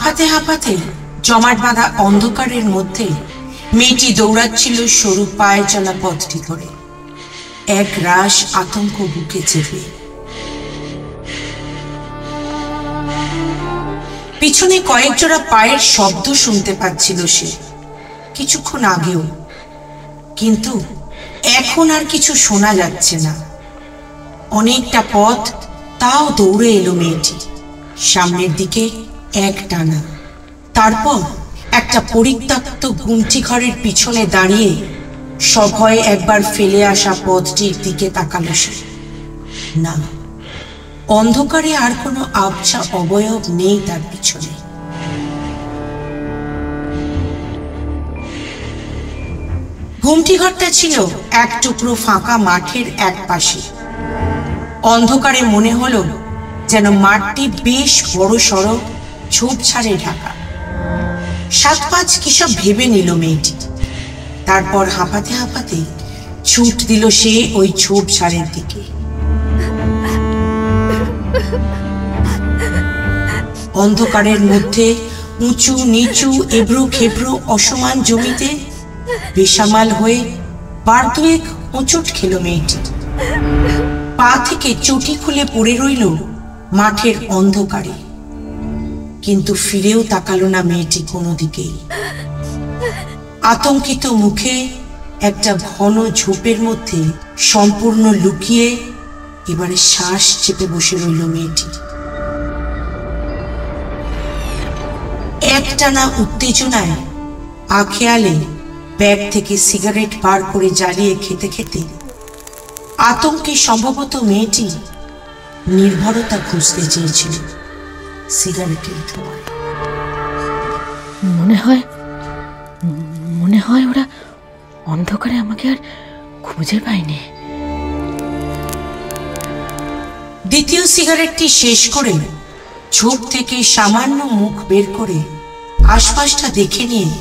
হাঁপাতে হাঁপাতে জমাট বাঁধা অন্ধকারের মধ্যে মেয়েটি দৌড়াচ্ছিল সরু পায়ে চলা পথটি ধরে, এক রাশ আতঙ্ক বুকে চেপে। পিছনে কয়েক জোড়া পায়ের শব্দ শুনতে পাচ্ছিল সে কিছুক্ষণ আগেও, কিন্তু এখন আর কিছু শোনা যাচ্ছে না। অনেকটা পথ তাও দৌড়ে এলো মেয়েটি সামনের দিকে এক টানা। তারপর একটা পরিত্যক্ত গুমটি ঘরের পিছনে দাঁড়িয়ে সভয়ে একবার ফেলে আসা পথটির দিকে তাকালো সে। না, অন্ধকারে আর কোনো আবছা অবয়ব নেই তার পিছনে। ঘুমটি ঘরটা ছিল এক টুকরো ফাঁকা মাঠের এক পাশে। অন্ধকারে মনে হলো যেন মাঠটি বেশ বড় সড়ো ঝোপঝাড়ে ঢাকা। 7-5 কিসব ভেবে নিল মেয়েটি। তারপর হাঁপাতে হাঁপাতে ছুট দিল সে ওই ঝোপঝাড়ের দিকে। অন্ধকারের মধ্যে উঁচু নিচু এবড়ো খেবড়ো অসমান জমিতে বেসামাল হয়ে বার দুয়েক হোঁচট খেল মেয়েটি। পা থেকে চটি খুলে পড়ে রইল মাঠের অন্ধকারে, কিন্তু ফিরেও তাকালো না মেয়েটি কোনো দিকেই। আতঙ্কিত মুখে একটা ঘন ঝোপের মধ্যে সম্পূর্ণ লুকিয়ে এবারে শ্বাস চেপে বসে রইল মেয়েটি। একটানা উত্তেজনায় আখেয়ালে ব্যাগ থেকে সিগারেট বার করে জ্বালিয়ে খেতে খেতে আতঙ্কে সম্ভবত মেয়েটি নির্ভরতা খুঁজতে চেয়েছিল সিগারেটের ধোঁয়ায়। মনে হয় ওরা অন্ধকারে আমাকে আর খুঁজে পায়নি। দ্বিতীয় সিগারেটটি শেষ করে ঝোপ থেকে সামান্য মুখ বের করে আশপাশটা দেখে নিয়ে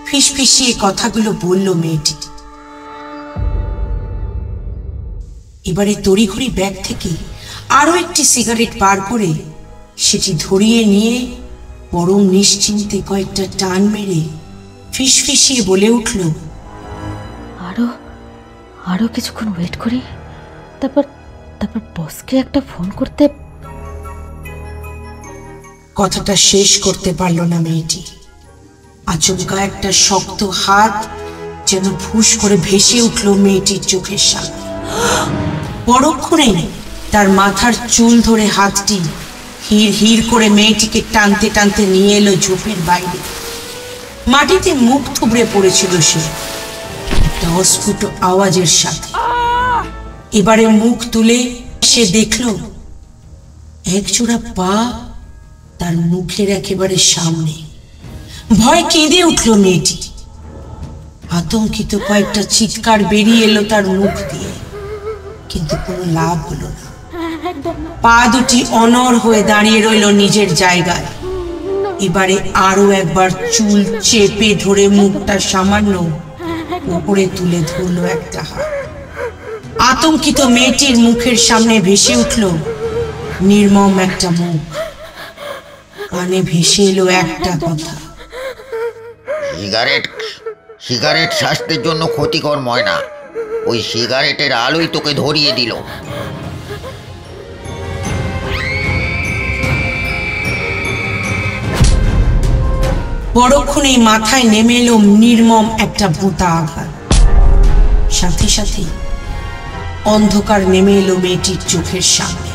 ফিসফিসিয়ে কথাগুলো বলল মেয়েটি। এবারে তড়িঘড়ি ব্যাগ থেকে আরো একটি সিগারেট বার করে সেটি ধরিয়ে নিয়ে পরম নিশ্চিন্তে কয়েকটা টান মেরে ফিসফিসিয়ে বলে উঠল, আরো কিছুক্ষণ ওয়েট করি, তারপর বসকে একটা ফোন করতে। কথাটা শেষ করতে পারল না মেয়েটি। আচমকা একটা শক্ত হাত যেন ফুস করে ভেসে উঠল মেয়েটির চোখের সামনে। পরক্ষণে তার মাথার চুল ধরে হাতটি হির হির করে মেয়েটিকে টানতে টানতে নিয়ে এলো ঝোপের বাইরে। মাটিতে মুখ থুবড়ে পড়েছিল সে একটা অস্ফুট আওয়াজের সাথে। এবারে মুখ তুলে সে দেখল একজোড়া পা তার মুখের একেবারে সামনে। ভয় কেঁদে উঠল মেয়েটি। আতঙ্কিত কয়েকটা চিৎকার বেরিয়ে এলো তার মুখ দিয়ে, কিন্তু কোনো লাভ হলো না। পা দুটি অনড় হয়ে দাঁড়িয়ে রইল নিজের জায়গায়। এবারে আরো একবার চুল চেপে ধরে মুখটা সামান্য উপরে তুলে ধরল একটা হাত। আতঙ্কিত মেয়েটির মুখের সামনে ভেসে উঠল নির্মম একটা মুখ। কানে ভেসে এলো একটা কথা, সিগারেট স্বাস্থ্যের জন্য ক্ষতিকর ময়না, ওই সিগারেটের আলোই তোকে ধরিয়ে দিল। পরক্ষণেই মাথায় নেমে এলো নির্মম একটা ভোঁতা আঘাত। সাথে সাথে অন্ধকার নেমে এলো মেয়েটির চোখের সামনে।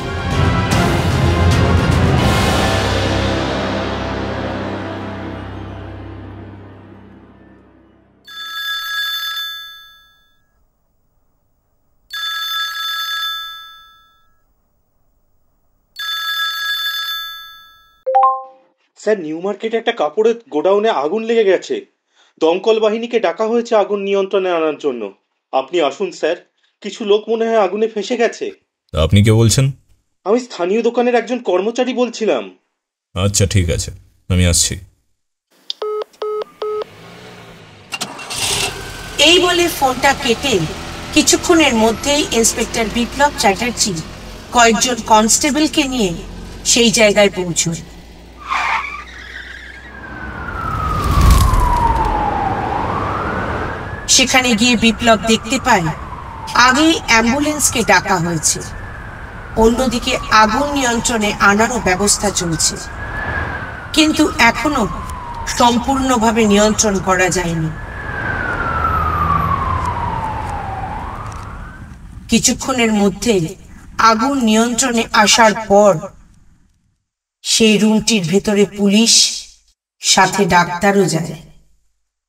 স্যার, নিউ মার্কেটে একটা কাপড়ের গোডাউনে আগুন লেগে গেছে। দমকল বাহিনীকে ডাকা হয়েছে আগুন নিয়ন্ত্রণে আনার জন্য। আপনি আসুন স্যার, কিছু লোক মনে হয় আগুনে ফেঁসে গেছে। আপনি কে বলছেন? আমি স্থানীয় দোকানের একজন কর্মচারী বলছিলাম। আচ্ছা, ঠিক আছে, আমি আসছি। এই বলে ফোনটা কেটে কিছুক্ষণের মধ্যেই ইন্সপেক্টর বিপ্লব চ্যাটার্জি কয়েকজন কনস্টেবলকে নিয়ে সেই জায়গায় পৌঁছয়। সেখানে গিয়ে বিপ্লব দেখতে পায় আগেই অ্যাম্বুলেন্সকে ডাকা হয়েছে। অন্যদিকে আগুন নিয়ন্ত্রণে আনারও ব্যবস্থা চলছে, কিন্তু এখনো সম্পূর্ণভাবে নিয়ন্ত্রণ করা যায়নি। কিছুক্ষণের মধ্যে আগুন নিয়ন্ত্রণে আসার পর সেই রুমটির ভেতরে পুলিশ সাথে ডাক্তারও যায়।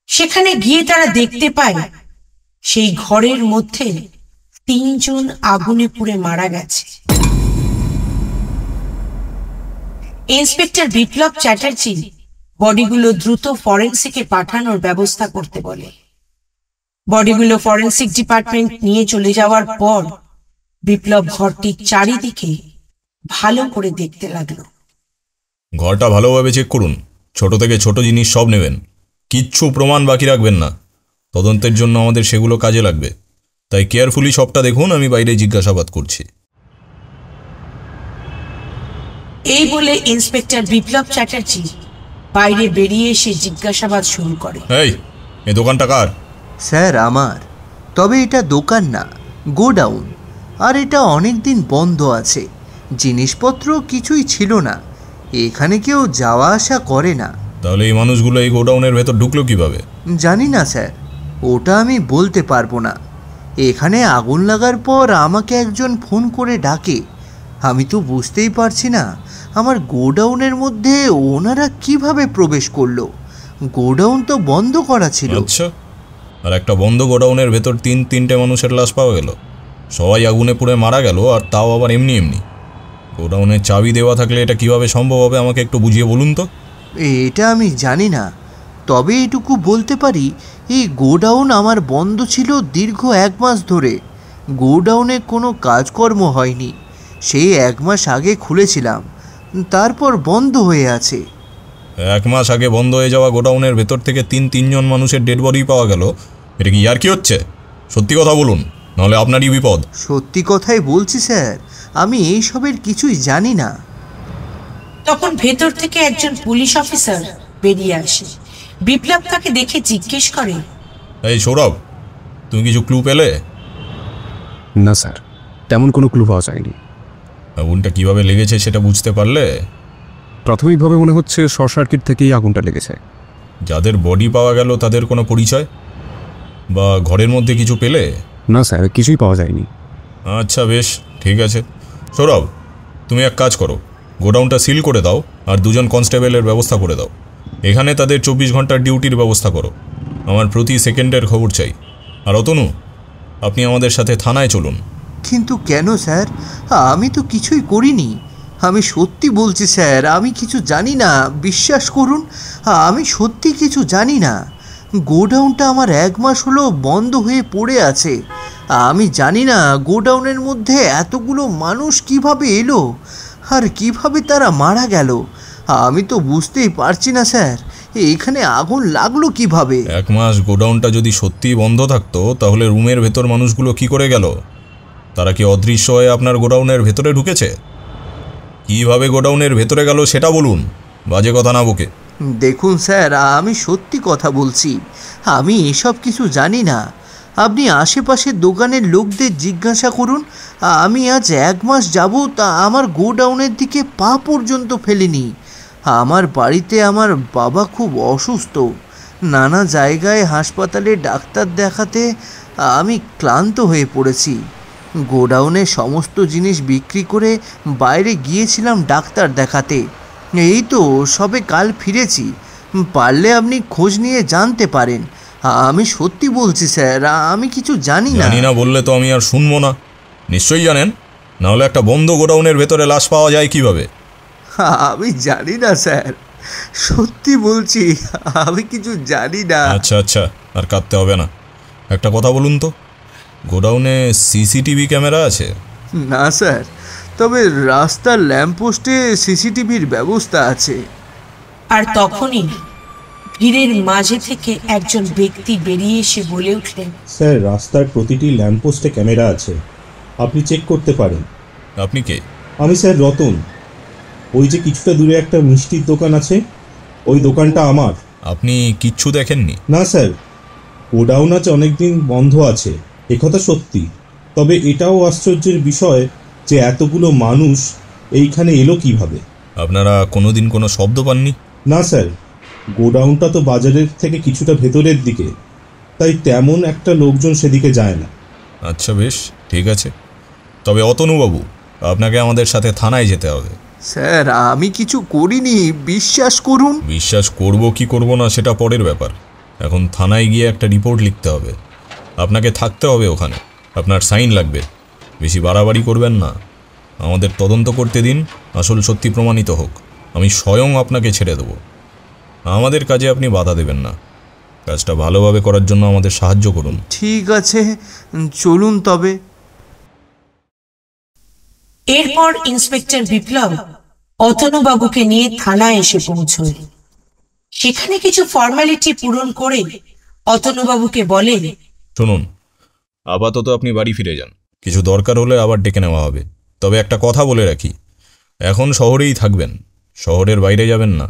সেখানে গিয়ে তারা দেখতে পায় সেই ঘরের মধ্যে 3 জন আগুনে পুড়ে মারা গেছে। ইন্সপেক্টর বিপ্লব চ্যাটার্জি বডিগুলো দ্রুত ফরেনসিকে পাঠানোর ব্যবস্থা করতে বলে। বডিগুলো ফরেনসিক ডিপার্টমেন্ট নিয়ে চলে যাওয়ার পর বিপ্লব ঘরটির চারিদিকে ভালো করে দেখতে লাগলো। ঘরটা ভালোভাবে চেক করুন, ছোট থেকে ছোট জিনিস সব নেবেন, কিচ্ছু প্রমাণ বাকি রাখবেন না। তদন্তের জন্য আমাদের সেগুলো কাজে লাগবে, তাই কেয়ারফুলি সবটা দেখুন। আমি বাইরে জিজ্ঞাসাবাদ করছি। এই বলে ইন্সপেক্টর বিপ্লব চ্যাটার্জি বাইরে বেরিয়ে এসে জিজ্ঞাসাবাদ শুরু করে। এই দোকানটা কার? স্যার আমার, তবে এটা দোকান না, গোডাউন। আর এটা অনেক দিন বন্ধ আছে, জিনিসপত্র কিছুই ছিল না, এখানে কেউ যাওয়া আসা করে না। তাহলে এই মানুষগুলো এই গোডাউনের ভেতর ঢুকলো কিভাবে? জানি না স্যার, ওটা আমি বলতে পারবো না। এখানে আগুন লাগার পর আমাকে একজন ফোন করে ডাকে। আমি তো বুঝতেই পারছি না আমার গোডাউনের মধ্যে ওনারা কিভাবে প্রবেশ করলো। গোডাউন তো বন্ধ করা ছিল। আচ্ছা, আর একটা বন্ধ গোডাউনের ভেতর 3-3টে মানুষের লাশ পাওয়া গেল, সবাই আগুনে পুড়ে মারা গেল, আর তাও আবার এমনি এমনি। গোডাউনের চাবি দেওয়া থাকলে এটা কিভাবে সম্ভব হবে আমাকে একটু বুঝিয়ে বলুন তো। এটা আমি জানি না, তবে এটুকু বলতে পারি এই গোডাউন আমার বন্ধ ছিল দীর্ঘ 1 মাস ধরে। গোডাউনে কোনো কাজকর্ম হয়নি, সেই 1 মাস আগে খুলেছিলাম, তারপর বন্ধ হয়ে আছে। 1 মাস আগে বন্ধ হয়ে যাওয়া গোডাউনের ভেতর থেকে 3 জন মানুষের ডেড বডি পাওয়া গেল, এটা কি ইয়ার্কি হচ্ছে? সত্যি কথা বলুন, নাহলে আপনারই বিপদ। সত্যি কথাই বলছি স্যার, আমি এইসবের কিছুই জানি না। তখন ভেতর থেকে একজন পুলিশ অফিসার বেরিয়ে আসে। বিপ্লব তাকে দেখে জিজ্ঞেস করে, এই সৌরভ, তুমি কিছু ক্লু পেলে? না স্যার, তেমন কোনো ক্লু পাওয়া যায়নি। আগুনটা কিভাবে লেগেছে সেটা বুঝতে পারলে? প্রাথমিকভাবে মনে হচ্ছে শর্ট সার্কিট থেকেই আগুনটা লেগেছে। যাদের বডি পাওয়া গেল তাদের কোনো পরিচয় বা ঘরের মধ্যে কিছু পেলে? না স্যার, কিছুই পাওয়া যায়নি। আচ্ছা বেশ, ঠিক আছে। সৌরভ, তুমি এক কাজ করো, গোডাউনটা সিল করে দাও আর 2 জন কনস্টেবলের ব্যবস্থা করে দাও। এখানে তাদের 24 ঘন্টার ডিউটির ব্যবস্থা করো। আমার প্রতি সেকেন্ডের খবর চাই। আর অতনু, আপনি আমাদের সাথে থানায় চলুন। কিন্তু কেন স্যার? আমি তো কিছুই করিনি। আমি সত্যি বলছি স্যার, আমি কিছু জানি না, বিশ্বাস করুন, আমি সত্যি কিছু জানি না। গোডাউনটা আমার 1 মাস হলো বন্ধ হয়ে পড়ে আছে। আমি জানি না গোডাউনের মধ্যে এতগুলো মানুষ কিভাবে এলো আর কিভাবে তারা মারা গেল। আমি তো বুঝতেই পারছি না স্যার, এখানে আগুন লাগলো কিভাবে। 1 মাস গোডাউনটা যদি সত্যিই বন্ধ থাকতো তাহলে রুমের ভেতর মানুষগুলো কি করে গেল? তারা কি অদৃশ্য হয়ে আপনার গোডাউনের ভেতরে ঢুকেছে? কিভাবে গোডাউনের ভেতরে গেল সেটা বলুন, বাজে কথা না বকে। দেখুন স্যার, আমি সত্যি কথা বলছি, আমি এসব কিছু জানি না। আপনি আশেপাশের দোকানের লোকদের জিজ্ঞাসা করুন। আমি আজ 1 মাস যাবত আমার গোডাউনের দিকে পা পর্যন্ত ফেলিনি। আমার বাড়িতে আমার বাবা খুব অসুস্থ, নানা জায়গায় হাসপাতালে ডাক্তার দেখাতে আমি ক্লান্ত হয়ে পড়েছি। গোডাউনে সমস্ত জিনিস বিক্রি করে বাইরে গিয়েছিলাম ডাক্তার দেখাতে। এই তো সবে কাল ফিরেছি, পারলে আপনি খোঁজ নিয়ে জানতে পারেন। আমি সত্যি বলছি স্যার, আমি কিছু জানি না। জানি না বললে তো আমি আর শুনবো না। নিশ্চয়ই জানেন, নাহলে একটা বন্ধ গোডাউনের ভেতরে লাশ পাওয়া যায় কিভাবে? আমি জানি না স্যার, সত্যি বলছি, আমি কিছু জানি না। আচ্ছা আচ্ছা, আর কাঁদতে হবে না। একটা কথা বলুন তো, গোডাউনে সিসিটিভি ক্যামেরা আছে? না স্যার, তবে রাস্তার ল্যাম্পপোস্টে সিসিটিভির ব্যবস্থা আছে। আর তখনই ভিড়ের মাঝে থেকে একজন ব্যক্তি বেরিয়ে এসে বলে উঠলেন, স্যার, রাস্তার প্রতিটি ল্যাম্পপোস্টে ক্যামেরা আছে, আপনি চেক করতে পারেন। আপনি কে? আমি স্যার রতন। ওই যে কিছুটা দূরে একটা মিষ্টির দোকান আছে, ওই দোকানটা আমার। আপনি কিচ্ছু দেখেননি? না স্যার, গোডাউন আজ অনেকদিন বন্ধ আছে, একথা সত্যি। তবে এটাও আশ্চর্যের বিষয় যে এতগুলো মানুষ এইখানে এলো কিভাবে। আপনারা কোনোদিন কোনো শব্দ পাননি? না স্যার, গোডাউনটা তো বাজারের থেকে কিছুটা ভেতরের দিকে, তাই তেমন একটা লোকজন সেদিকে যায় না। আচ্ছা বেশ, ঠিক আছে। তবে অতনুবাবু, আপনাকে আমাদের সাথে থানায় যেতে হবে। স্যার আমি কিছু করিনি, বিশ্বাস করুন। বিশ্বাস করব কি করব না সেটা পরের ব্যাপার। এখন থানায় গিয়ে একটা রিপোর্ট লিখতে হবে। আপনাকে থাকতে হবে ওখানে, আপনার সাইন লাগবে। বেশি বাড়াবাড়ি করবেন না, আমাদের তদন্ত করতে দিন, আসল সত্যি প্রমাণিত হোক। আমি স্বয়ং আপনাকে ছেড়ে দেব। আমাদের কাজে আপনি বাধা দেবেন না। কাজটা ভালোভাবে করার জন্য আমাদের সাহায্য করুন। ঠিক আছে, চলুন তবে। এরপর ইন্সপেক্টর বিপ্লব অতনুবাবুকে নিয়ে থানায় এসে পৌঁছয়। সেখানে কিছু ফর্মালিটি পূরণ করে অতনুবাবুকে বলে, শুনুন, আপাতত আপনি বাড়ি ফিরে যান। কিছু দরকার হলে আবার ডেকে নেওয়া হবে। তবে একটা কথা বলে রাখি, এখন শহরেই থাকবেন, শহরের বাইরে যাবেন না।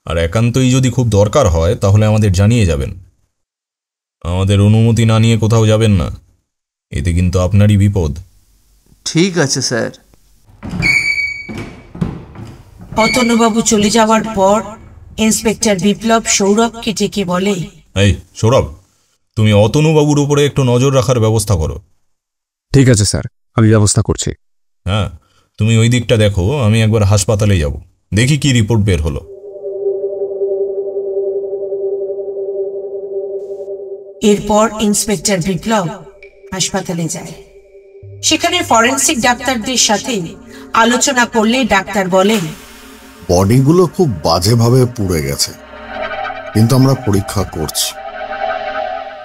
আর একান্তই যদি খুব দরকার হয় তাহলে আমাদের জানিয়ে যাবেন। আমাদের অনুমতি না নিয়ে কোথাও যাবেন না, এতে কিন্তু আপনারই বিপদ। ঠিক আছে স্যার। অতনুবাবু চলে যাওয়ার পর ইন্সপেক্টর বিপ্লব সৌরভকে ডেকে বলে, এই সৌরভ, তুমি অতনুবাবুর উপরে একটু নজর রাখার ব্যবস্থা করো। ঠিক আছে স্যার, আমি ব্যবস্থা করছি। হ্যাঁ, তুমি ওই দিকটা দেখো, আমি একবার হাসপাতালে যাব, দেখি কি রিপোর্ট বের হলো। এরপর ইন্সপেক্টর বিপ্লব হাসপাতালে যায়। সেখানে ফরেনসিক ডাক্তারদের সাথে আলোচনা করলে ডাক্তার বলেন, বডিগুলো খুব বাজেভাবে পুড়ে গেছে, কিন্তু আমরা পরীক্ষা করছি।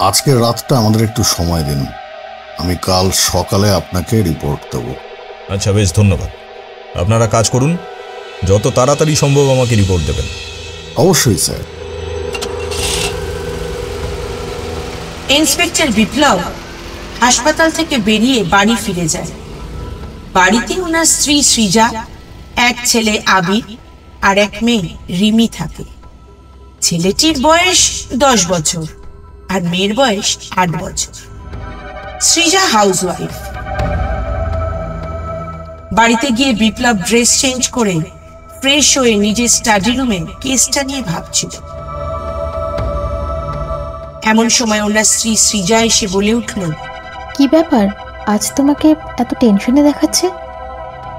আজকের রাতটা আমাদের একটু সময় দিন, আমি কাল সকালে আপনাকে রিপোর্ট দেব। আচ্ছা বেশ, ধন্যবাদ। আপনারা কাজ করুন, যত তাড়াতাড়ি সম্ভব আমাকে রিপোর্ট দেবেন। অবশ্যই স্যার। ইন্সপেক্টর বিপ্লব হাসপাতাল থেকে বেরিয়ে বাড়ি ফিরে যায়। বাড়িতে ওনার স্ত্রী সৃজা, এক ছেলে আবির আর এক মেয়ে রিমি থাকে। ছেলেটির বয়স 10 বছর আর মেয়ের বয়স 8 বছর। সৃজা হাউসওয়াইফ। বাড়িতে গিয়ে বিপ্লব ড্রেস চেঞ্জ করে ফ্রেশ হয়ে নিজের স্টাডি রুমে কেসটা নিয়ে ভাবছিল। এমন সময় ওনার স্ত্রী সৃজা এসে বলে উঠল, কি ব্যাপার, আজ তোমাকে এত টেনশনে দেখাচ্ছে?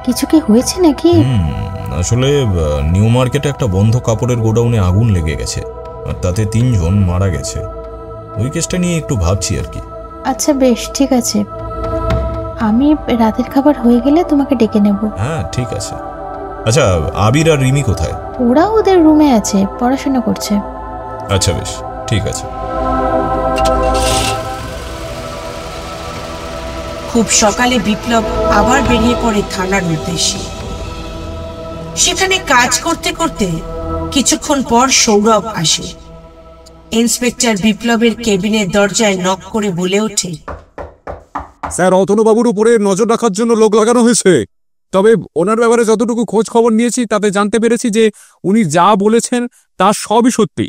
কিছু কি হয়েছে নাকি? আসলে নিউ মার্কেটে একটা বন্ধ কাপড়ের গোডাউনে আগুন লেগে গেছে, আর তাতে 3 জন মারা গেছে। ওই কেসটা নিয়ে একটু ভাবছি আর কি। আচ্ছা বেশ, ঠিক আছে, আমি রাতের খাবার হয়ে গেলে তোমাকে ডেকে নেব। হ্যাঁ ঠিক আছে। আচ্ছা, আবির আর রিমি কোথায়? ওরা ওদের রুমে আছে, পড়াশোনা করছে। আচ্ছা বেশ, ঠিক আছে। খুব সকালে বিপ্লব আবার বেরিয়ে পড়ে থানার উদ্দেশ্যে। সেখানে কাজ করতে করতে কিছুক্ষণ পর সৌরভ আসে। ইন্সপেক্টর বিপ্লবের কেবিনের দরজায় নক করে বলে ওঠে, স্যার, অতনুবাবুর উপরে নজর রাখার জন্য লোক লাগানো হয়েছে। তবে ওনার ব্যাপারে যতটুকু খোঁজ খবর নিয়েছি তাতে জানতে পেরেছি যে উনি যা বলেছেন তা সবই সত্যি।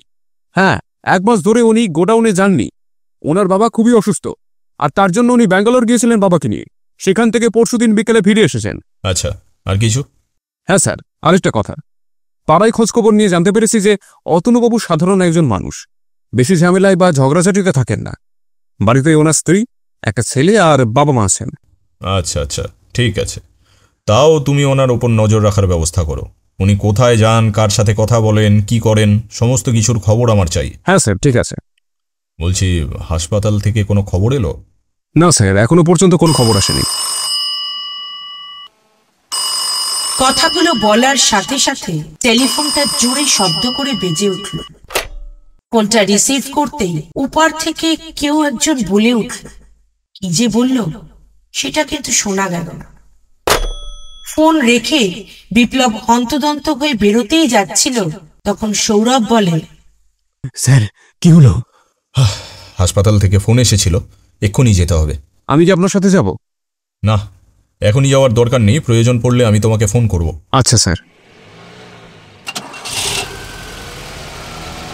হ্যাঁ, 1 মাস ধরে উনি গোডাউনে যাননি। ওনার বাবা খুবই অসুস্থ, আর তার জন্য উনি ব্যাঙ্গালোর গিয়েছিলেন বাবাকে নিয়ে। সেখান থেকে পরশুদিন বিকেলে ফিরে এসেছেন। আচ্ছা, আর কিছু? হ্যাঁ স্যার, আরেকটা কথা, পাড়ায় খোঁজখবর নিয়ে জানতে পেরেছি যে অতনুবাবু সাধারণ একজন মানুষ, বেশি ঝামেলায় বা ঝগড়াঝাটিতে থাকেন না। বাড়িতে ওনার স্ত্রী, একটা ছেলে আর বাবা মা আছেন। আচ্ছা আচ্ছা, ঠিক আছে। তাও তুমি ওনার ওপর নজর রাখার ব্যবস্থা করো। উনি কোথায় যান, কার সাথে কথা বলেন, কি করেন, সমস্ত কিছুর খবর আমার চাই। হ্যাঁ স্যার, ঠিক আছে। বলছি, হাসপাতাল থেকে কোনো খবর এলো? না স্যার, এখনো পর্যন্ত কোনো খবর আসেনি। কথাগুলো বলার সাথে সাথে টেলিফোনটা জোরে শব্দ করে বেজে উঠল। ফোনটা রিসিভ করতেই উপার থেকে কেউ একজন বলে উঠল। কি যে বলল সেটা কিন্তু শোনা গেল না। ফোন রেখে বিপ্লব হন্তদন্ত হয়ে বেরোতেই যাচ্ছিল, তখন সৌরভ বলে, স্যার, কি হলো? হাসপাতাল থেকে ফোন এসেছিল, এক্ষুনি যেতে হবে। আমি কি আপনার সাথে যাব? না, এখনই যাওয়ার দরকার নেই, প্রয়োজন পড়লে আমি তোমাকে ফোন করব। আচ্ছা স্যার।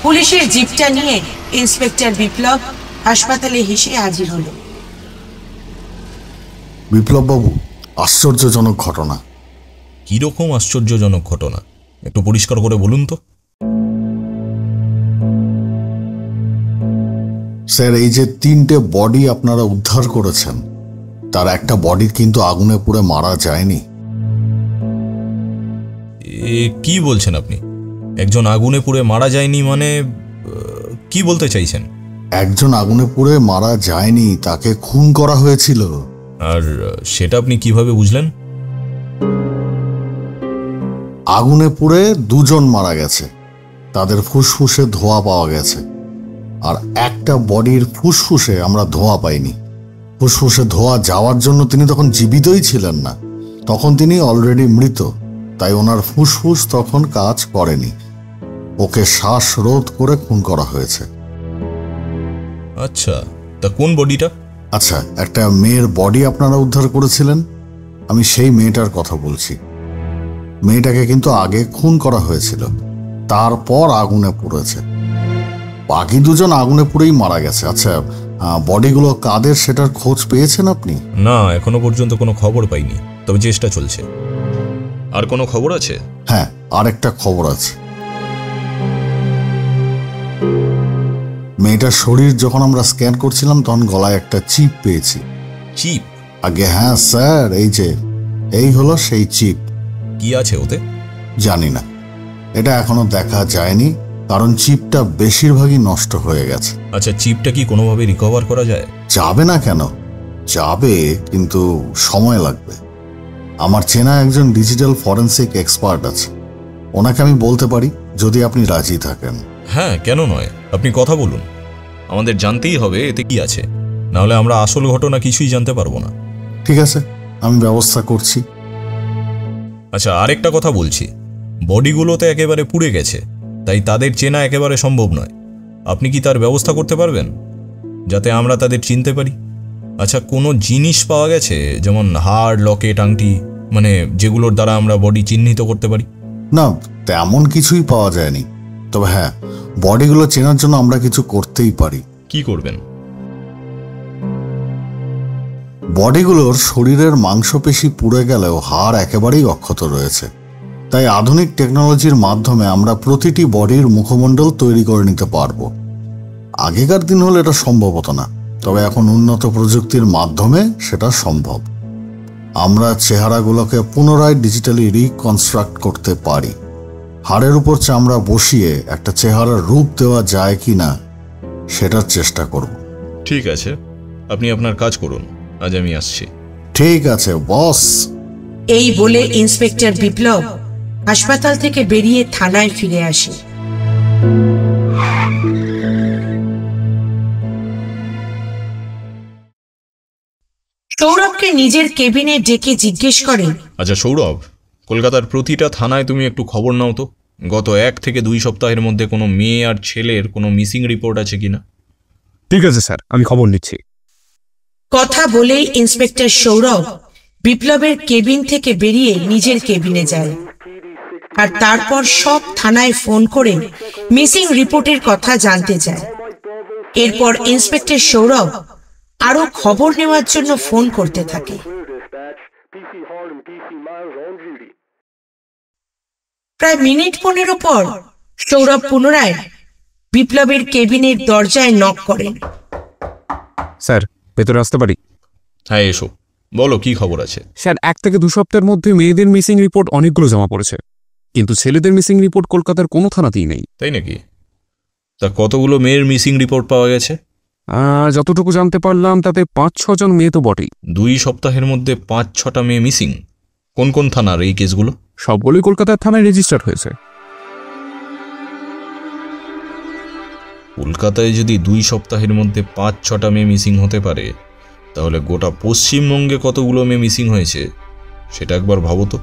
পুলিশের জিপটা নিয়ে ইন্সপেক্টর বিপ্লব হাসপাতালে হেসে হাজির হলো। বিপ্লববাবু, আশ্চর্যজনক ঘটনা। কীরকম আশ্চর্যজনক ঘটনা, একটু পরিষ্কার করে বলুন তো। স্যার, এই যে 3টে বডি আপনারা উদ্ধার করেছেন, তার একটা বডি কিন্তু আগুনে পুড়ে মারা যায়নি। কি বলছেন আপনি? একজন আগুনে পুড়ে মারা যায়নি মানে কি বলতে চাইছেন? একজন আগুনে পুড়ে মারা যায়নি, তাকে খুন করা হয়েছিল। আর সেটা আপনি কিভাবে বুঝলেন? আগুনে পুড়ে 2জন মারা গেছে, তাদের ফুসফুসে ধোঁয়া পাওয়া গেছে। আর একটা বডির ফুসফুসে আমরা ধোঁয়া পাইনি। ফুসফুসে ধোঁয়া যাওয়ার জন্য তিনি তখন জীবিতই ছিলেন না, তখন তিনি অলরেডি মৃত। তাই ওনার ফুসফুস তখন কাজ করেনি, ওকে শ্বাসরোধ করে খুন করা হয়েছে। আচ্ছা, তা কোন বডিটা? আচ্ছা, একটা মেয়ের বডি আপনারা উদ্ধার করেছিলেন, আমি সেই মেয়েটার কথা বলছি। মেয়েটাকে কিন্তু আগে খুন করা হয়েছিল, তারপর আগুনে পুড়েছে। বাকি 2জন আগুনে পুড়েই মারা গেছে। আচ্ছা, বডিগুলো কাদের সেটার খোঁজ পেয়েছেন আপনি? না, এখনো পর্যন্ত কোনো খবর পাইনি, তবে চেষ্টা চলছে। আর কোনো খবর আছে? হ্যাঁ, আরেকটা খবর আছে। মেয়েটার শরীর যখন আমরা স্ক্যান করছিলাম তখন গলায় একটা চিপ পেয়েছি। চিপ? আগে হ্যাঁ স্যার, এই হলো সেই চিপ। কি আছে ওতে? জানি না, এটা এখনো দেখা যায়নি, কারণ চিপটা বেশিরভাগই নষ্ট হয়ে গেছে। আচ্ছা, চিপটা কি কোনোভাবে রিকভার করা যায়? যাবে না কেন, যাবে, কিন্তু সময় লাগবে। আমার চেনা একজন ডিজিটাল ফরেন্সিক এক্সপার্ট আছে, ওনাকে আমি বলতে পারি, যদি আপনি রাজি থাকেন। হ্যাঁ, কেন নয়, আপনি কথা বলুন। আমাদের জানতেই হবে এতে কি আছে, নাহলে আমরা আসল ঘটনা কিছুই জানতে পারবো না। ঠিক আছে, আমি ব্যবস্থা করছি। আচ্ছা, আরেকটা কথা বলছি, বডিগুলোতে একেবারে পুড়ে গেছে, তাই তাদের চেনা একেবারে সম্ভব নয়। আপনি কি তার ব্যবস্থা করতে পারবেন, যাতে আমরা তাদের চিনতে পারি? আচ্ছা, কোনো জিনিস পাওয়া গেছে, যেমন হার, লকেট, আংটি, মানে যেগুলোর দ্বারা আমরা বডি চিহ্নিত করতে পারি? না, তেমন কিছুই পাওয়া যায়নি, তবে হ্যাঁ, বডিগুলো চেনার জন্য আমরা কিছু করতেই পারি। কি করবেন? বডিগুলোর শরীরের মাংসপেশি পুড়ে গেলেও হাড় একেবারেই অক্ষত রয়েছে, তাই আধুনিক টেকনোলজির মাধ্যমে আমরা প্রতিটি বডির মুখমণ্ডল তৈরি করে নিতে পারবো। আগেকার দিন হলে এটা সম্ভব হতো না, তবে এখন উন্নত প্রযুক্তির মাধ্যমে সেটা সম্ভব। আমরা চেহারাগুলোকে পুনরায় ডিজিটালি রিকনস্ট্রাক্ট করতে পারি। হাড়ের উপর চামড়া বসিয়ে একটা চেহারার রূপ দেওয়া যায় কি না সেটার চেষ্টা করব। ঠিক আছে, আপনি আপনার কাজ করুন, আজ আমি আসছি। ঠিক আছে বস। এই বলে ইন্সপেক্টর বিপ্লব হাসপাতাল থেকে বেরিয়ে থানায় ফিরে আসে। সৌরভকে নিজের কেবিনে ডেকে জিজ্ঞেস করে, আচ্ছা সৌরভ, কলকাতার প্রতিটা থানায় তুমি একটু খবর নাও তো, গত 1 থেকে 2 সপ্তাহের মধ্যে কোনো মেয়ে আর ছেলের কোনো মিসিং রিপোর্ট আছে কিনা। ঠিক আছে স্যার, আমি খবর নিচ্ছি। কথা বলেই ইন্সপেক্টর সৌরভ বিপ্লবের কেবিন থেকে বেরিয়ে নিজের কেবিনে যায়, আর তারপর সব থানায় ফোন করে মিসিং রিপোর্টের কথা জানতে চায়। এরপর ইন্সপেক্টর সৌরভ আরো খবর নেওয়ার জন্য ফোন করতে থাকে। প্রায় মিনিট 15 পর সৌরভ পুনরায় বিপ্লবের কেবিনের দরজায় নক করেন। স্যার, ভেতরে আসতে পারি? হ্যাঁ এসো, বলো কি খবর আছে। স্যার, 1 থেকে 2 সপ্তাহের মধ্যে মেয়েদের মিসিং রিপোর্ট অনেকগুলো জমা পড়েছে, কিন্তু ছেলেদের মিসিং রিপোর্ট কলকাতার কোনো থানাতেই নেই। তাই নাকি? তা কতগুলো মেয়ের মিসিং রিপোর্ট পাওয়া গেছে? যতটুকু জানতে পারলাম তাতে 5-6 জন মেয়ে তো বটেই। 2 সপ্তাহের মধ্যে 5-6টা মেয়ে মিসিং? কোন কোন থানার এই কেসগুলো? সবগুলোই কলকাতার থানায় রেজিস্টার হয়েছে। কলকাতায় যদি 2 সপ্তাহের মধ্যে 5-6টা মেয়ে মিসিং হতে পারে, তাহলে গোটা পশ্চিমবঙ্গে কতগুলো মেয়ে মিসিং হয়েছে সেটা একবার ভাবো তো।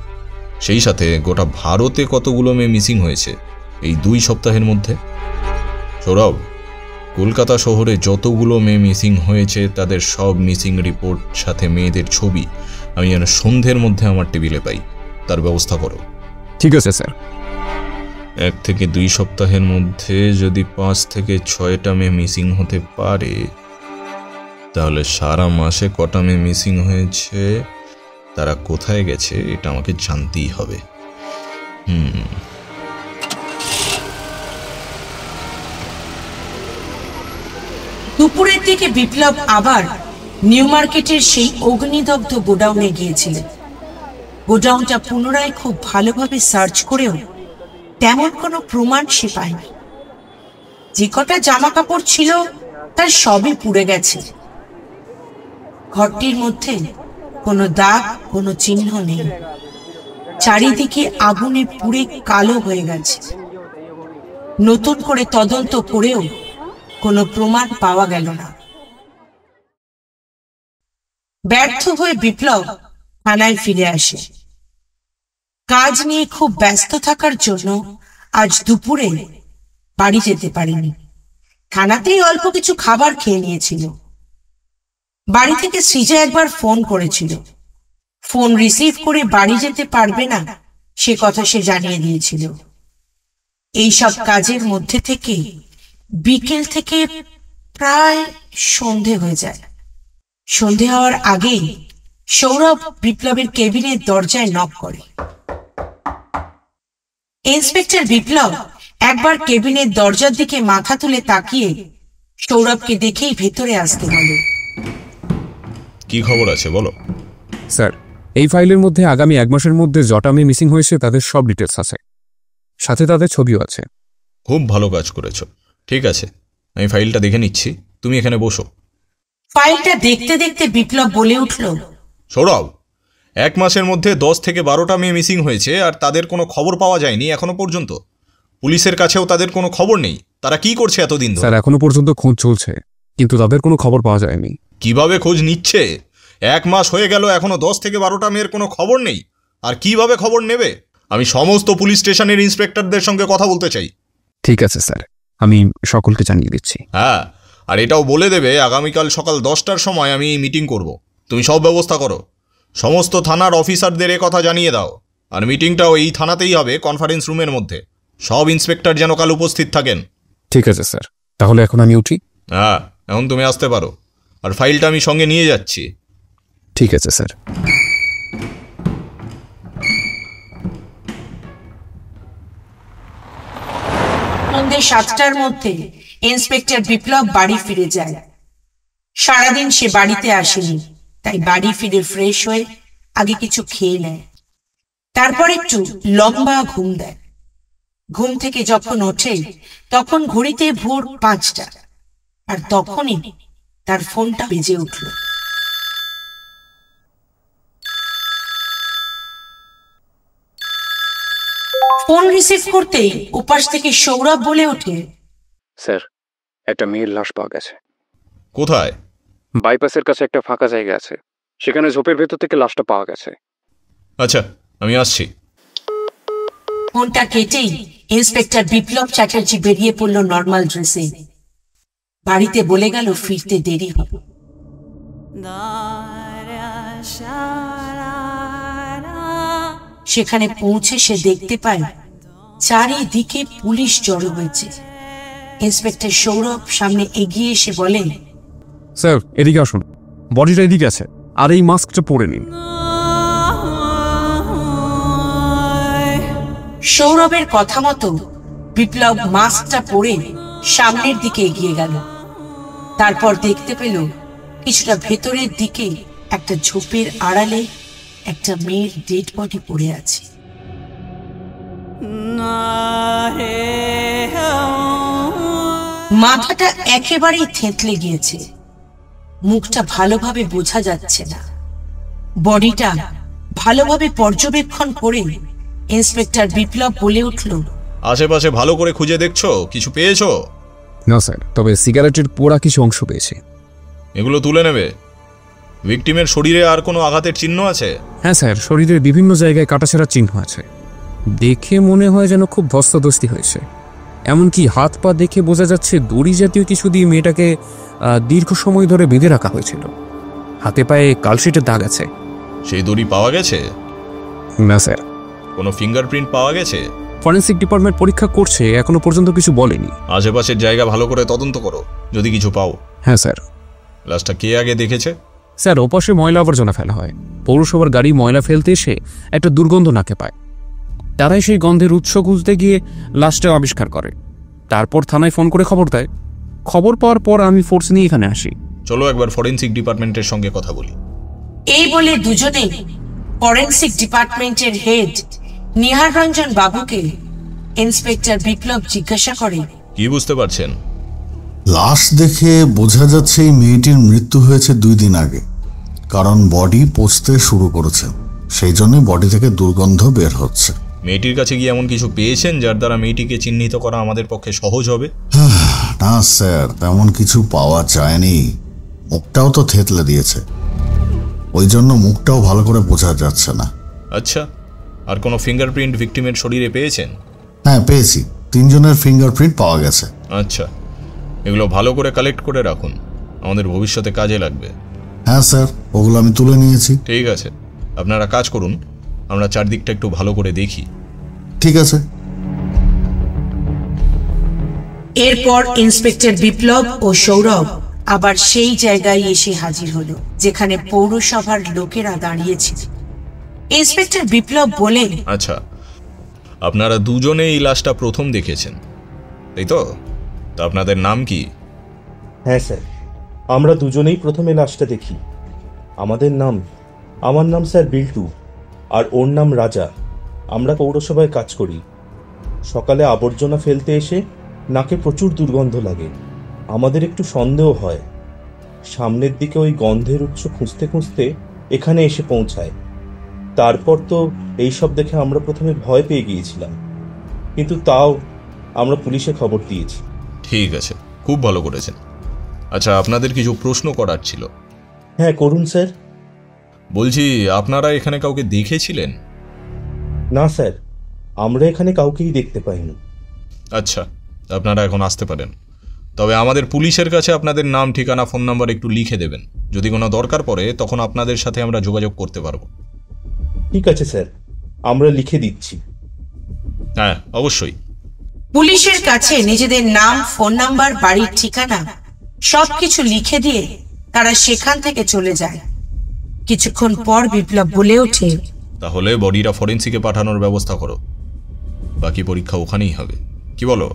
সেই সাথে গোটা ভারতে কতগুলো মেয়ে মিসিং হয়েছে এই 2 সপ্তাহের মধ্যে। সৌরভ, কলকাতা শহরে যতগুলো মেয়ে মিসিং হয়েছে তাদের সব মিসিং রিপোর্ট সাথে মেয়েদের ছবি আমি যেন সন্ধ্যের মধ্যে আমার টেবিলে পাই, তার ব্যবস্থা করো। ঠিক আছে স্যার। 1 থেকে 2 সপ্তাহের মধ্যে যদি 5 থেকে 6টা মেয়ে মিসিং হতে পারে, তাহলে সারা মাসে কটা মেয়ে মিসিং হয়েছে, তারা কোথায় গেছে এটা আমাকে জানতেই হবে। দুপুরের দিকে বিপ্লব আবার নিউ মার্কেটের সেই অগ্নিদগ্ধ গোডাউনে গিয়েছিলেন। গোডাউনটা পুনরায় খুব ভালোভাবে সার্চ করেও তেমন কোনো প্রমাণ সে পায়নি। যে কটা জামা কাপড় ছিল তার সবই পুড়ে গেছে। ঘরটির মধ্যে কোনো দাগ, কোনো চিহ্ন নেই। চারিদিকে আগুনে পুড়ে কালো হয়ে গেছে। নতুন করে তদন্ত করেও কোনো প্রমাণ পাওয়া গেল না। ব্যর্থ হয়ে বিপ্লব থানায় ফিরে আসে। কাজ নিয়ে খুব ব্যস্ত থাকার জন্য আজ দুপুরে বাড়ি যেতে পারেনি। থানাতেই অল্প কিছু খাবার খেয়ে নিয়েছিল। বাড়ি থেকে সৃজা একবার ফোন করেছিল। ফোন রিসিভ করে বাড়ি যেতে পারবে না সে কথা সে জানিয়ে দিয়েছিল। এইসব কাজের মধ্যে থেকে বিকেল থেকে প্রায় সন্ধে হয়ে যায়। সন্ধে হওয়ার আগে সৌরভ বিপ্লবের কেবিনের দরজায় নক করে। ইন্সপেক্টর বিপ্লব একবার কেবিনের দরজার দিকে মাথা তুলে তাকিয়ে সৌরভকে দেখেই ভেতরে আসতে বলে। কি খবর আছে বলো। স্যার, এই ফাইলের মধ্যে আগামী 1 মাসের মধ্যে যটা মেয়ে মিসিং হয়েছে তাদের সব ডিটেলস আছে, সাথে তাদের ছবিও আছে। খুব ভালো কাজ করেছো। ঠিক আছে, আমি ফাইলটা দেখে নিচ্ছি, তুমি এখানে বসো। ফাইলটা দেখতে দেখতে বিপ্লব বলে উঠল, সৌরভ, 1 মাসের মধ্যে 10 থেকে 12টা মেয়ে মিসিং হয়েছে আর তাদের কোনো খবর পাওয়া যায়নি এখনো পর্যন্ত। পুলিশের কাছেও তাদের কোনো খবর নেই। তারা কি করছে এতদিন ধরে? স্যার, এখনো পর্যন্ত খোঁজ চলছে, কিন্তু তাদের কোনো খবর পাওয়া যায়নি। কিভাবে খোঁজ নিচ্ছে? 1 মাস হয়ে গেল, এখনো 10 থেকে 12টা মেয়ের কোনো খবর নেই। আর কিভাবে খবর নেবে? আমি সমস্ত পুলিশ স্টেশনের ইন্সপেক্টরদের সঙ্গে কথা বলতে চাই। ঠিক আছে স্যার, আমি সকলকে জানিয়ে দিচ্ছি। হ্যাঁ, আর এটাও বলে দেবে আগামীকাল সকাল 10টার সময় আমি মিটিং করব। তুমি সব ব্যবস্থা করো। সমস্ত থানার অফিসারদের এ কথা জানিয়ে দাও। আর মিটিংটাও এই থানাতেই হবে, কনফারেন্স রুমের মধ্যে। সব ইন্সপেক্টর যেন কাল উপস্থিত থাকেন। ঠিক আছে স্যার, তাহলে এখন আমি উঠি? হ্যাঁ, এখন তুমি আসতে পারো। আর ফাইলটা আমি সঙ্গে নিয়ে যাচ্ছি। ঠিক আছে স্যার। সন্ধ্যে 7টার মধ্যে ইন্সপেক্টর বিপ্লব বাড়ি ফিরে যায়। সারাদিন সে বাড়িতে আসেনি, তাই বাড়ি ফিরে ফ্রেশ হয়ে আগে কিছু খেয়ে নেয়। তারপর একটু লম্বা ঘুম দেয়। ঘুম থেকে যখন ওঠে তখন ঘড়িতে ভোর 5টা, আর তখনই তার ফোনটা বেজে উঠল। ফোন রিসিভ করতেই উপাস থেকে সৌরভ বলে ওঠে, স্যার, একটা মেয়ের লাশ পাওয়া গেছে। কোথায়? বাইপাসের কাছে একটা ফাঁকা জায়গা আছে, সেখানে ঝোপের ভেতর থেকে লাশটা পাওয়া গেছে। আচ্ছা, আমি আসছি। ফোনটা কেটেই ইন্সপেক্টর বিপ্লব চ্যাটার্জি বেরিয়ে পড়ল নর্মাল ড্রেসে। বাড়িতে বলে গেল ফিরতে দেরি হবে। সেখানে পৌঁছে সে দেখতে পায় চারিদিকে পুলিশ জড়ো হয়েছে। ইন্সপেক্টর সৌরভ সামনে এগিয়ে এসে বলে, স্যার, এদিকে আসুন, বডিটা এদিকে আছে, আর এই মাস্কটা পরে নিন। সৌরভের কথা মতো বিপ্লব মাস্কটা পরে সামনের দিকে এগিয়ে গেল। তারপর দেখতে পেল কিছুটা ভেতরের দিকে একটা ঝোপের আড়ালে একটা মেয়ের ডেড বডি পড়ে আছে। মাথাটা একেবারেই থেঁতলে গিয়েছে, মুখটা ভালোভাবে বোঝা যাচ্ছে না। বডিটা ভালোভাবে পর্যবেক্ষণ করে ইন্সপেক্টর বিপ্লব বলে উঠল, আশেপাশে ভালো করে খুঁজে দেখছো, কিছু পেয়েছো? না স্যার, তবে সিগারেটের পোড়া কিছু অংশ পেয়েছে। এগুলো তুলে নেবে। ভিকটিমের শরীরে আর কোনো আঘাতের চিহ্ন আছে? হ্যাঁ স্যার, শরীরের বিভিন্ন জায়গায় কাটাছেঁড়ার চিহ্ন আছে। দেখে মনে হয় যেন খুব ধস্তাধস্তি হয়েছে। এমনকি হাত পা দেখে বোঝা যাচ্ছে দড়ি জাতীয় কিছু দিয়ে মেয়েটাকে দীর্ঘ সময় ধরে বেঁধে রাখা হয়েছিল। হাতে পায়ে কালশিটের দাগ আছে। সেই দড়ি পাওয়া গেছে? না স্যার। কোনো ফিঙ্গারপ্রিন্ট পাওয়া গেছে? ফরেন্সিক ডিপার্টমেন্ট পরীক্ষা করছে, এখনো পর্যন্ত কিছু বলেনি। আশেপাশের জায়গা ভালো করে তদন্ত করো, যদি কিছু পাও। হ্যাঁ স্যার। লাশটা কে আগে দেখেছে? স্যার, ওপাশে ময়লা আবর্জনা ফেলা হয়। পৌরসভার গাড়ি ময়লা ফেলতে এসে একটা দুর্গন্ধ নাকে পায়। তারাই সেই গন্ধের উৎস খুঁজতে গিয়ে লাশটা আবিষ্কার করে। তারপর থানায় ফোন করে খবর দেয়। খবর পাওয়ার পর আমি ফোর্স নিয়ে এখানে আসি। চলো একবার ফরেন্সিক ডিপার্টমেন্টের সঙ্গে কথা বলি। এই বলে দুজনেই ফরেন্সিক ডিপার্টমেন্টের হেড নিহার রঞ্জন বাবুকে ইন্সপেক্টর বিপ্লব জিজ্ঞাসা করে, কি বুঝতে পারছেন? লাশ দেখে বোঝা যাচ্ছে এই মেয়েটির মৃত্যু হয়েছে 2 দিন আগে, কারণ বডি পচতে শুরু করেছে, সেই জন্য বডি থেকে দুর্গন্ধ বের হচ্ছে। মেয়েটির কাছে গিয়ে এমন কিছু পেয়েছেন যার দ্বারা মেয়েটিকে চিহ্নিত করা আমাদের পক্ষে সহজ হবে? না স্যার, তেমন কিছু পাওয়া যায়নি। মুখটাও তো থেতলে দিয়েছে, ওই জন্য মুখটাও ভালো করে বোঝা যাচ্ছে না। আচ্ছা, আর কোনো ফিঙ্গারপ্রিন্ট ভিকটিমের শরীরে পেয়েছেন? হ্যাঁ পেয়েছি, 3 জনের ফিঙ্গারপ্রিন্ট পাওয়া গেছে। আচ্ছা, এগুলো ভালো করে কালেক্ট করে রাখুন, আমাদের ভবিষ্যতে কাজে লাগবে। হ্যাঁ স্যার, ওগুলো আমি তুলে নিয়েছি। ঠিক আছে, আপনারা কাজ করুন, আমরা চারদিকটা একটু ভালো করে দেখি। ঠিক আছে। এরপর ইন্সপেক্টর বিপ্লব ও সৌরভ আবার সেই জায়গায় এসে হাজির হলো যেখানে পৌরসভার লোকেরা দাঁড়িয়েছিল। ইন্সপেক্টর বিপ্লব বলেন, আচ্ছা, আপনারা দুজনে এই লাশটা প্রথম দেখেছেন, তাই তো? তা আপনাদের নাম কি? হ্যাঁ স্যার, আমরা দুজনেই প্রথমে লাশটা দেখি। আমার নাম স্যার বিল্টু, আর ওর নাম রাজা। আমরা পৌরসভায় কাজ করি। সকালে আবর্জনা ফেলতে এসে নাকে প্রচুর দুর্গন্ধ লাগে। আমাদের একটু সন্দেহ হয়। সামনের দিকে ওই গন্ধের উৎস খুঁজতে খুঁজতে এখানে এসে পৌঁছায়। তারপর তো এইসব দেখে আমরা প্রথমে ভয় পেয়ে গিয়েছিলাম, কিন্তু তাও আমরা পুলিশে খবর দিয়েছি। ঠিক আছে, খুব ভালো করেছেন। আচ্ছা, আপনাদের কিছু প্রশ্ন করার ছিল। হ্যাঁ করুন স্যার। বলছি, আপনারা এখানে কাউকে দেখেছিলেন? না স্যার, আমরা এখানে কাউকেই দেখতে পাইনি। আচ্ছা, আপনারা এখন আসতে পারেন। তবে আমাদের পুলিশের কাছে আপনাদের নাম, ঠিকানা, ফোন নাম্বার একটু লিখে দেবেন। যদি কোনো দরকার পড়ে তখন আপনাদের সাথে আমরা যোগাযোগ করতে পারবো। ঠিক আছে স্যার, আমরা লিখে দিচ্ছি। হ্যাঁ, অবশ্যই। পুলিশের কাছে নিজেদের নাম, ফোন নাম্বার, বাড়ির ঠিকানা সবকিছু লিখে দিয়ে তারা সেখান থেকে চলে যায়। কিছুক্ষণ পর বিপ্লব বলে ওঠে, তাহলে বডিটা ফরেন্সিকে পাঠানোর ব্যবস্থা করো, বাকি পরীক্ষা ওখানেই হবে। কি বলো?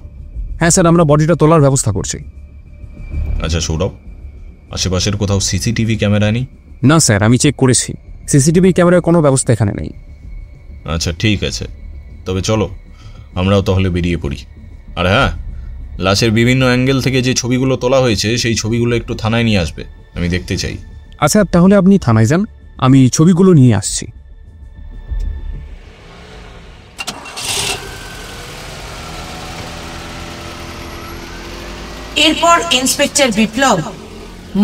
হ্যাঁ স্যার, আমরা বডিটা তোলার ব্যবস্থা করছি। আচ্ছা সৌরভ, আশেপাশের কোথাও সিসিটিভি ক্যামেরা নেই? না স্যার, আমি চেক করেছি, সিসিটিভি ক্যামেরার কোনো ব্যবস্থা এখানে নেই। আচ্ছা ঠিক আছে, তবে চলো আমরাও তাহলে বেরিয়ে পড়ি। আর হ্যাঁ, লাশের বিভিন্ন অ্যাঙ্গেল থেকে যে ছবিগুলো তোলা হয়েছে সেই ছবিগুলো একটু থানায় নিয়ে আসবে, আমি দেখতে চাই। আচ্ছা, তাহলে আপনি থানায় যান, আমি ছবিগুলো নিয়ে আসছি। এরপর ইন্সপেক্টর বিপ্লব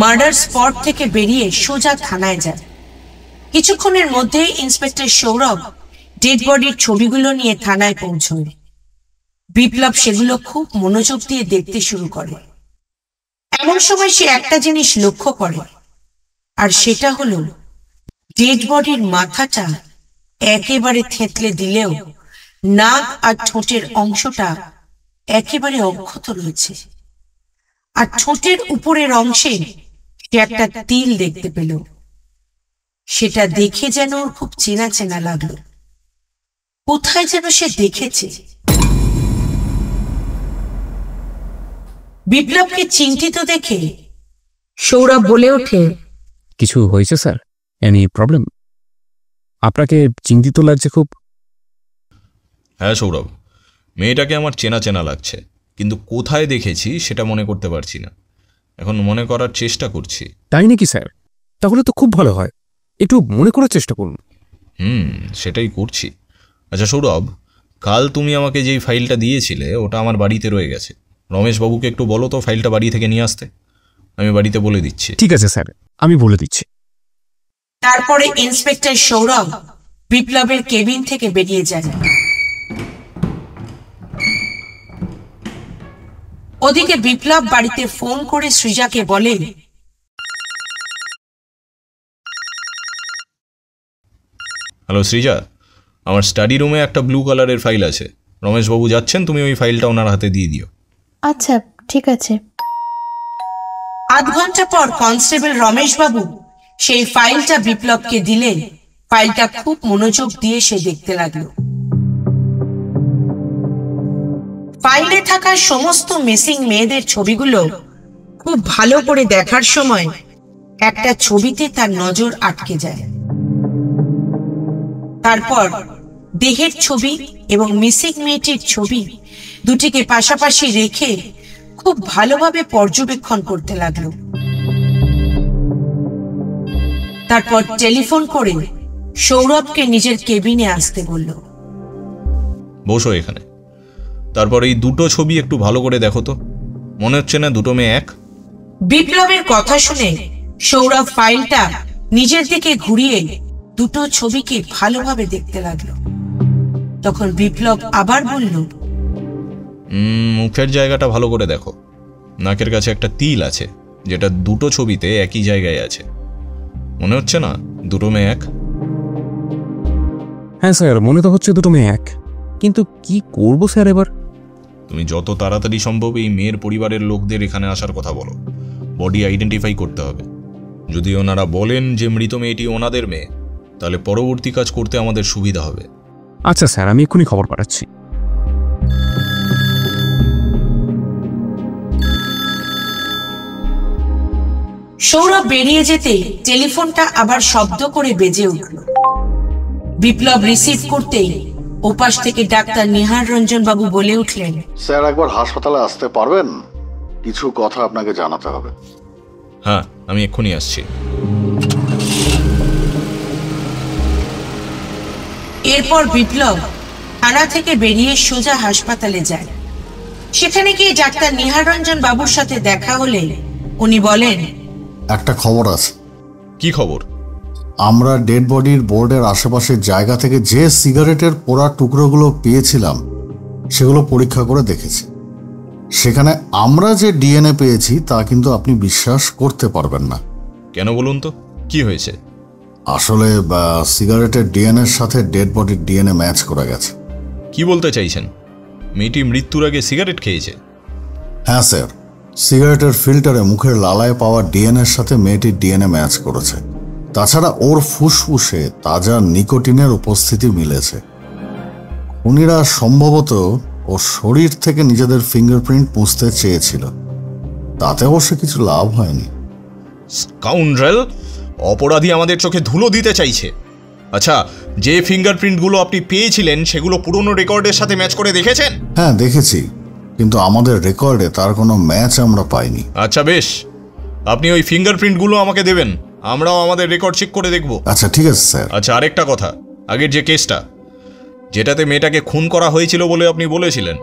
মার্ডার স্পট থেকে বেরিয়ে সোজা থানায় যায়। কিছুক্ষণের মধ্যেই ইন্সপেক্টর সৌরভ ডেড বডির ছবিগুলো নিয়ে থানায় পৌঁছয়। বিপ্লব সেগুলো খুব মনোযোগ দিয়ে দেখতে শুরু করে। এমন সময় সে একটা জিনিস লক্ষ্য করে, আর সেটা হলো ডেড বডির মাথাটা একেবারে থেতলে দিলেও নাক আর ঠোঁটের অংশটা একেবারে অক্ষত রয়েছে। আর ঠোঁটের উপরের অংশে সে একটা তিল দেখতে পেল। সেটা দেখে যেন ওর খুব চেনা চেনা লাগলো। কোথায় যেন সে দেখেছে। বিপ্লবকে চিন্তিত দেখে সৌরভ বলে ওঠে, কিছু হয়েছে স্যার? Any problem? আপনাকে চিন্তিত লাগছে খুব? হ্যাঁ সৌরভ, মেয়েটাকে আমার চেনা চেনা লাগছে, কিন্তু কোথায় দেখেছি সেটা মনে করতে পারছি না। এখন মনে করার চেষ্টা করছি। তাই নাকি স্যার? তাহলে তো খুব ভালো হয়, একটু মনে করার চেষ্টা করুন। সেটাই করছি। আচ্ছা সৌরভ, কাল তুমি আমাকে যেই ফাইলটা দিয়েছিলে ওটা আমার বাড়িতে রয়ে গেছে। রমেশবাবুকে একটু বলো তো ফাইলটা বাড়ি থেকে নিয়ে আসতে। আমি বাড়িতে বলে দিচ্ছি। ঠিক আছে স্যার, আমি বলে দিচ্ছি। তারপরে ইন্সপেক্টর সৌরভ বিপ্লবের কেবিন থেকে বেরিয়ে যায়। ওদিকে বিপ্লব বাড়িতে ফোন করে সৃজাকে বলে, হ্যালো সৃজা, আমার স্টাডি রুমে একটা ব্লু কালারের ফাইল আছে। রমেশবাবু যাচ্ছেন, তুমি ওই ফাইলটা ওনার হাতে দিয়ে দিও। আচ্ছা ঠিক আছে। আধ ঘন্টা পর কনস্টেবল রমেশ বাবু সেই ফাইলটা বিপ্লবকে দিলে ফাইলটা খুব মনোযোগ দিয়ে সে দেখতে লাগলো। ফাইলে থাকা সমস্ত মিসিং মেয়েদের ছবিগুলো খুব ভালো করে দেখার সময় একটা ছবিতে তার নজর আটকে যায়। তারপর দেহের ছবি এবং মিসিং মেয়েটির ছবি দুটিকে পাশাপাশি রেখে খুব ভালোভাবে পর্যবেক্ষণ করতে লাগলো। তারপর টেলিফোন করে সৌরভকে নিজের কেবিনে আসতে বলল। বসো এখানে। তারপর এই দুটো ছবি একটু ভালো করে দেখো তো, মনে হচ্ছে না দুটো মেয়ে এক? বিপ্লবের কথা শুনে সৌরভ ফাইলটা নিজের দিকে ঘুরিয়ে দুটো ছবিকে ভালোভাবে দেখতে লাগলো। তখন বিপ্লব আবার বলল, মুখের জায়গাটা ভালো করে দেখো। নাকের কাছে একটা তিল আছে, যেটা দুটো ছবিতে একই জায়গায় আছে। মনে হচ্ছে না দুটো মেয়ে এক? হ্যাঁ স্যার, মনে তো হচ্ছে দুটো মেয়ে এক, কিন্তু কি করব স্যার এবার? তুমি যত তাড়াতাড়ি সম্ভব এই মেয়ের পরিবারের লোকদের এখানে আসার কথা বলো। বডি আইডেন্টিফাই করতে হবে। যদি ওনারা বলেন যে মৃত মেয়েটি ওনাদের মেয়ে, তাহলে পরবর্তী কাজ করতে আমাদের সুবিধা হবে। আচ্ছা স্যার, আমি এক্ষুনি খবর পাঠাচ্ছি। সৌরভ বেরিয়ে যেতে টেলিফোনটা আবার শব্দ করে বেজে উঠল। বিপ্লব রিসিভ করতেই ওপাশ থেকে ডাক্তার নিহার রঞ্জন বাবু বলে উঠলেন, স্যার একবার হাসপাতালে আসতে পারবেন? কিছু কথা আপনাকে জানাতে হবে। হ্যাঁ, আমি এক্ষুনি আসছি। এরপর বিপ্লব থানা থেকে বেরিয়ে সোজা হাসপাতালে যায়। সেখানে গিয়ে ডাক্তার নিহার রঞ্জন বাবুর সাথে দেখা হলে উনি বলেন, একটা খবর আছে। কি খবর? আমরা ডেড বডির বোর্ডের আশেপাশের জায়গা থেকে যে সিগারেটের পোড়া টুকরোগুলো পেয়েছিলাম সেগুলো পরীক্ষা করে দেখেছি। সেখানে আমরা যে ডিএনএ পেয়েছি তা কিন্তু আপনি বিশ্বাস করতে পারবেন না। কেন বলুন তো, কি হয়েছে? আসলে সিগারেটের ডিএনএর সাথে ডেড বডির ডিএনএ ম্যাচ করে গেছে। কি বলতে চাইছেন? মেয়েটি মৃত্যুর আগে সিগারেট খেয়েছে? হ্যাঁ স্যার, সিগারেটের ফিল্টারে মুখের লালায় পাওয়া ডিএনএর সাথে মেয়েটির ডিএনএ ম্যাচ করেছে। তাছাড়া ওর ফুসফুসে তাজা নিকোটিনের উপস্থিতি মিলেছে। খুনিরা সম্ভবত ওর শরীর থেকে নিজেদের ফিঙ্গারপ্রিন্ট পুষতে চেয়েছিল, তাতে অবশ্য কিছু লাভ হয়নি। স্কাউন্ড্রেল! অপরাধী আমাদের চোখে ধুলো দিতে চাইছে। আচ্ছা, যে ফিঙ্গারপ্রিন্টগুলো আপনি পেয়েছিলেন সেগুলো পুরনো রেকর্ডের সাথে ম্যাচ করে দেখেছেন? হ্যাঁ দেখেছি, কিন্তু আমাদের রেকর্ডে তার কোনো ম্যাচ আমরা পাইনি। আচ্ছা বেশ, আপনি ওই ফিঙ্গারপ্রিন্টগুলো আমাকে দেবেন, আমরাও আমাদের রেকর্ড চেক করে দেখব। আচ্ছা ঠিক আছে স্যার। আচ্ছা, আরেকটা কথা, আগের যে কেসটা যেটাতে মেয়েটাকে খুন করা হয়েছিল বলে আপনি বলেছিলেন,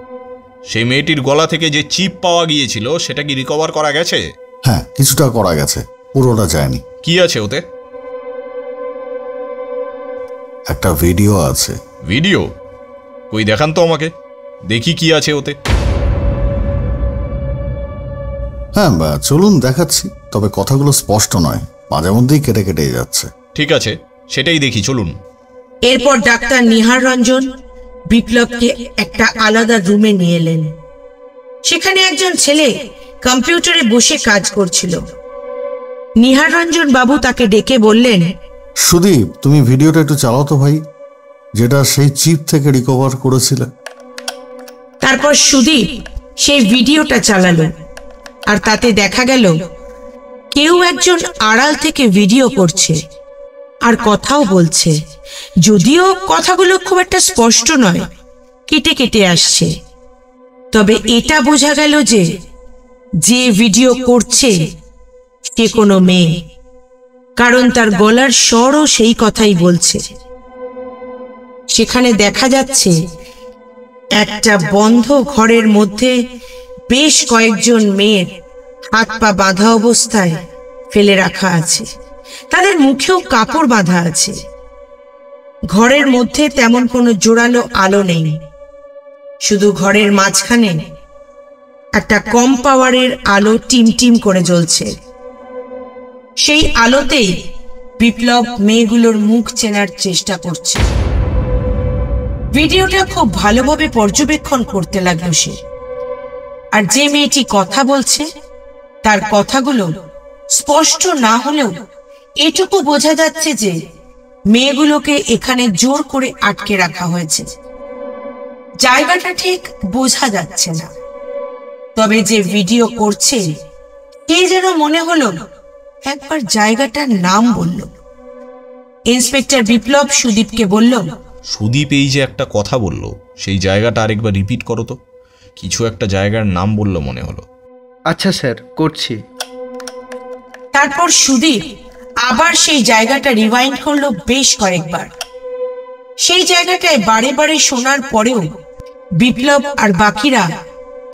সেই মেয়েটির গলা থেকে যে চিপ পাওয়া গিয়েছিল সেটা কি রিকভার করা গেছে? হ্যাঁ, কিছুটা করা গেছে, পুরোটা যায়নি। কি আছে ওতে? একটা ভিডিও আছে। ভিডিও? কই দেখান তো আমাকে, দেখি কি আছে ওতে। হ্যাঁ চলুন দেখাচ্ছি, তবে কথাগুলো স্পষ্ট নয়, মাঝে মধ্যেই কেটে কেটে যাচ্ছে। ঠিক আছে, সেটাই দেখি, চলুন। এরপর ডাক্তার নিহার রঞ্জন বিপ্লবকে একটা আলাদা রুমে নিয়ে এলেন। সেখানে একজন ছেলে কম্পিউটারে বসে কাজ করছিল। নিহার রঞ্জন বাবু তাকে ডেকে বললেন, সুদীপ, তুমি ভিডিওটা একটু চালাও তো ভাই, যেটা সেই চিপ থেকে রিকভার করেছিলে। তারপর সুদীপ সেই ভিডিওটা চালালো, আর তাতে দেখা গেল কেউ একজন আড়াল থেকে ভিডিও করছে আর কথাও বলছে, যদিও কথাগুলো খুব একটা স্পষ্ট নয়, কেটে কেটে আসছে। তবে এটা বোঝা গেল যে ভিডিও করছে সে কোনো মেয়ে, কারণ তার গলার স্বরও সেই কথাই বলছে। সেখানে দেখা যাচ্ছে একটা বন্ধ ঘরের মধ্যে বেশ কয়েকজন মেয়ের হাত পা বাঁধা অবস্থায় ফেলে রাখা আছে, তাদের মুখেও কাপড় বাঁধা আছে। ঘরের মধ্যে তেমন কোনো জোরালো আলো নেই, শুধু ঘরের মাঝখানে একটা কম পাওয়ারের আলো টিমটিম করে জ্বলছে। সেই আলোতেই বিপ্লব মেয়েগুলোর মুখ চেনার চেষ্টা করছে। ভিডিওটা খুব ভালোভাবে পর্যবেক্ষণ করতে লাগলো সে। আর যে মেয়েটি কথা বলছে তার কথাগুলো স্পষ্ট না হলেও এটুকু বোঝা যাচ্ছে যে মেয়েগুলোকে এখানে জোর করে আটকে রাখা হয়েছে। জায়গাটা ঠিক বোঝা যাচ্ছে না, তবে যে ভিডিও করছে কে যেন মনে হলো একবার জায়গাটার নাম বলল। ইন্সপেক্টর বিপ্লব সুদীপকে বলল, সুদীপ এই যে একটা কথা বলল, সেই জায়গাটা আরেকবার রিপিট করো তো। কিছু একটা জায়গার নাম বলল মনে হলো। আচ্ছা স্যার, করছি। তারপর সুদীপ আবার সেই জায়গাটা রিওয়াইন্ড করলো বেশ কয়েকবার। সেই জায়গাটায় বারে বারে শোনার পরেও বিপ্লব আর বাকিরা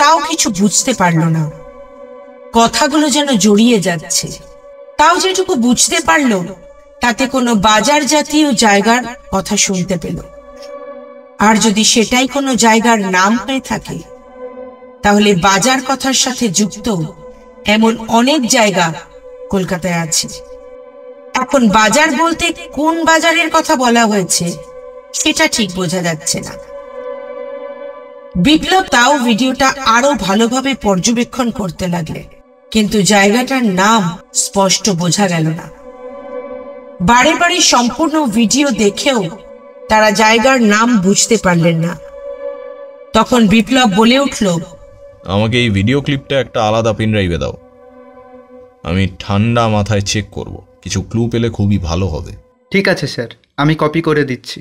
তাও কিছু বুঝতে পারল না। কথাগুলো যেন জড়িয়ে যাচ্ছে। তাও যেটুকু বুঝতে পারল তাতে কোনো বাজার জাতীয় জায়গার কথা শুনতে পেল। আর যদি সেটাই কোনো জায়গার নাম হয়ে থাকে, তাহলে বাজার কথার সাথে যুক্ত এমন অনেক জায়গা কলকাতায় আছে। এখন বাজার বলতে কোন বাজারের কথা বলা হয়েছে সেটা ঠিক বোঝা যাচ্ছে না। বিপ্লব তাও ভিডিওটা আরো ভালোভাবে পর্যবেক্ষণ করতে লাগলে, কিন্তু জায়গাটার নাম স্পষ্ট বোঝা গেল না। বারে বারে সম্পূর্ণ ভিডিও দেখেও তারা জায়গার নাম বুঝতে পারলেন না। তখন বিপ্লব বলে উঠল, আমাকে এই ভিডিও ক্লিপটা একটা আলাদা পেন ড্রাইভে দাও, আমি ঠান্ডা মাথায় চেক করব। কিছু ক্লু পেলে খুবই ভালো হবে। ঠিক আছে স্যার, আমি কপি করে দিচ্ছি।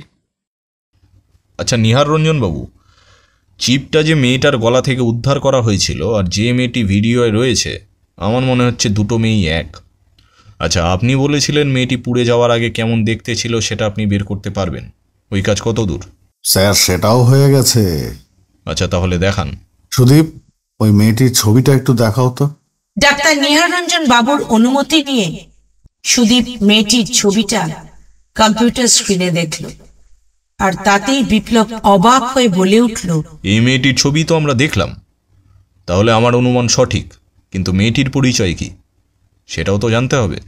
আচ্ছা নিহার রঞ্জন বাবু, চিপটা যে মেয়েটার গলা থেকে উদ্ধার করা হয়েছিল আর যে মেয়েটি ভিডিওয় রয়েছে, আমার মনে হচ্ছে দুটো মেয়েই এক। আচ্ছা, আপনি বলেছিলেন মেয়েটি পুড়ে যাওয়ার আগে কেমন দেখতে ছিল সেটা আপনি বের করতে পারবেন। ওই কাজ কত দূর? স্যার, সেটাও হয়ে গেছে। আচ্ছা, তাহলে দেখান। সুদীপ, ওই মেয়েটির ছবিটা একটু দেখাও তো। ডাক্তার নিহার রঞ্জন বাবুর অনুমতি নিয়ে সুদীপ মেয়েটির ছবিটা কম্পিউটার স্ক্রিনে দেখল, আর তাতেই বিপ্লব অবাক হয়ে বলে উঠল, এই মেয়েটির ছবি তো আমরা দেখলাম, তাহলে আমার অনুমান সঠিক, কিন্তু মেয়েটির পরিচয় কি সেটাও তো জানতে হবে।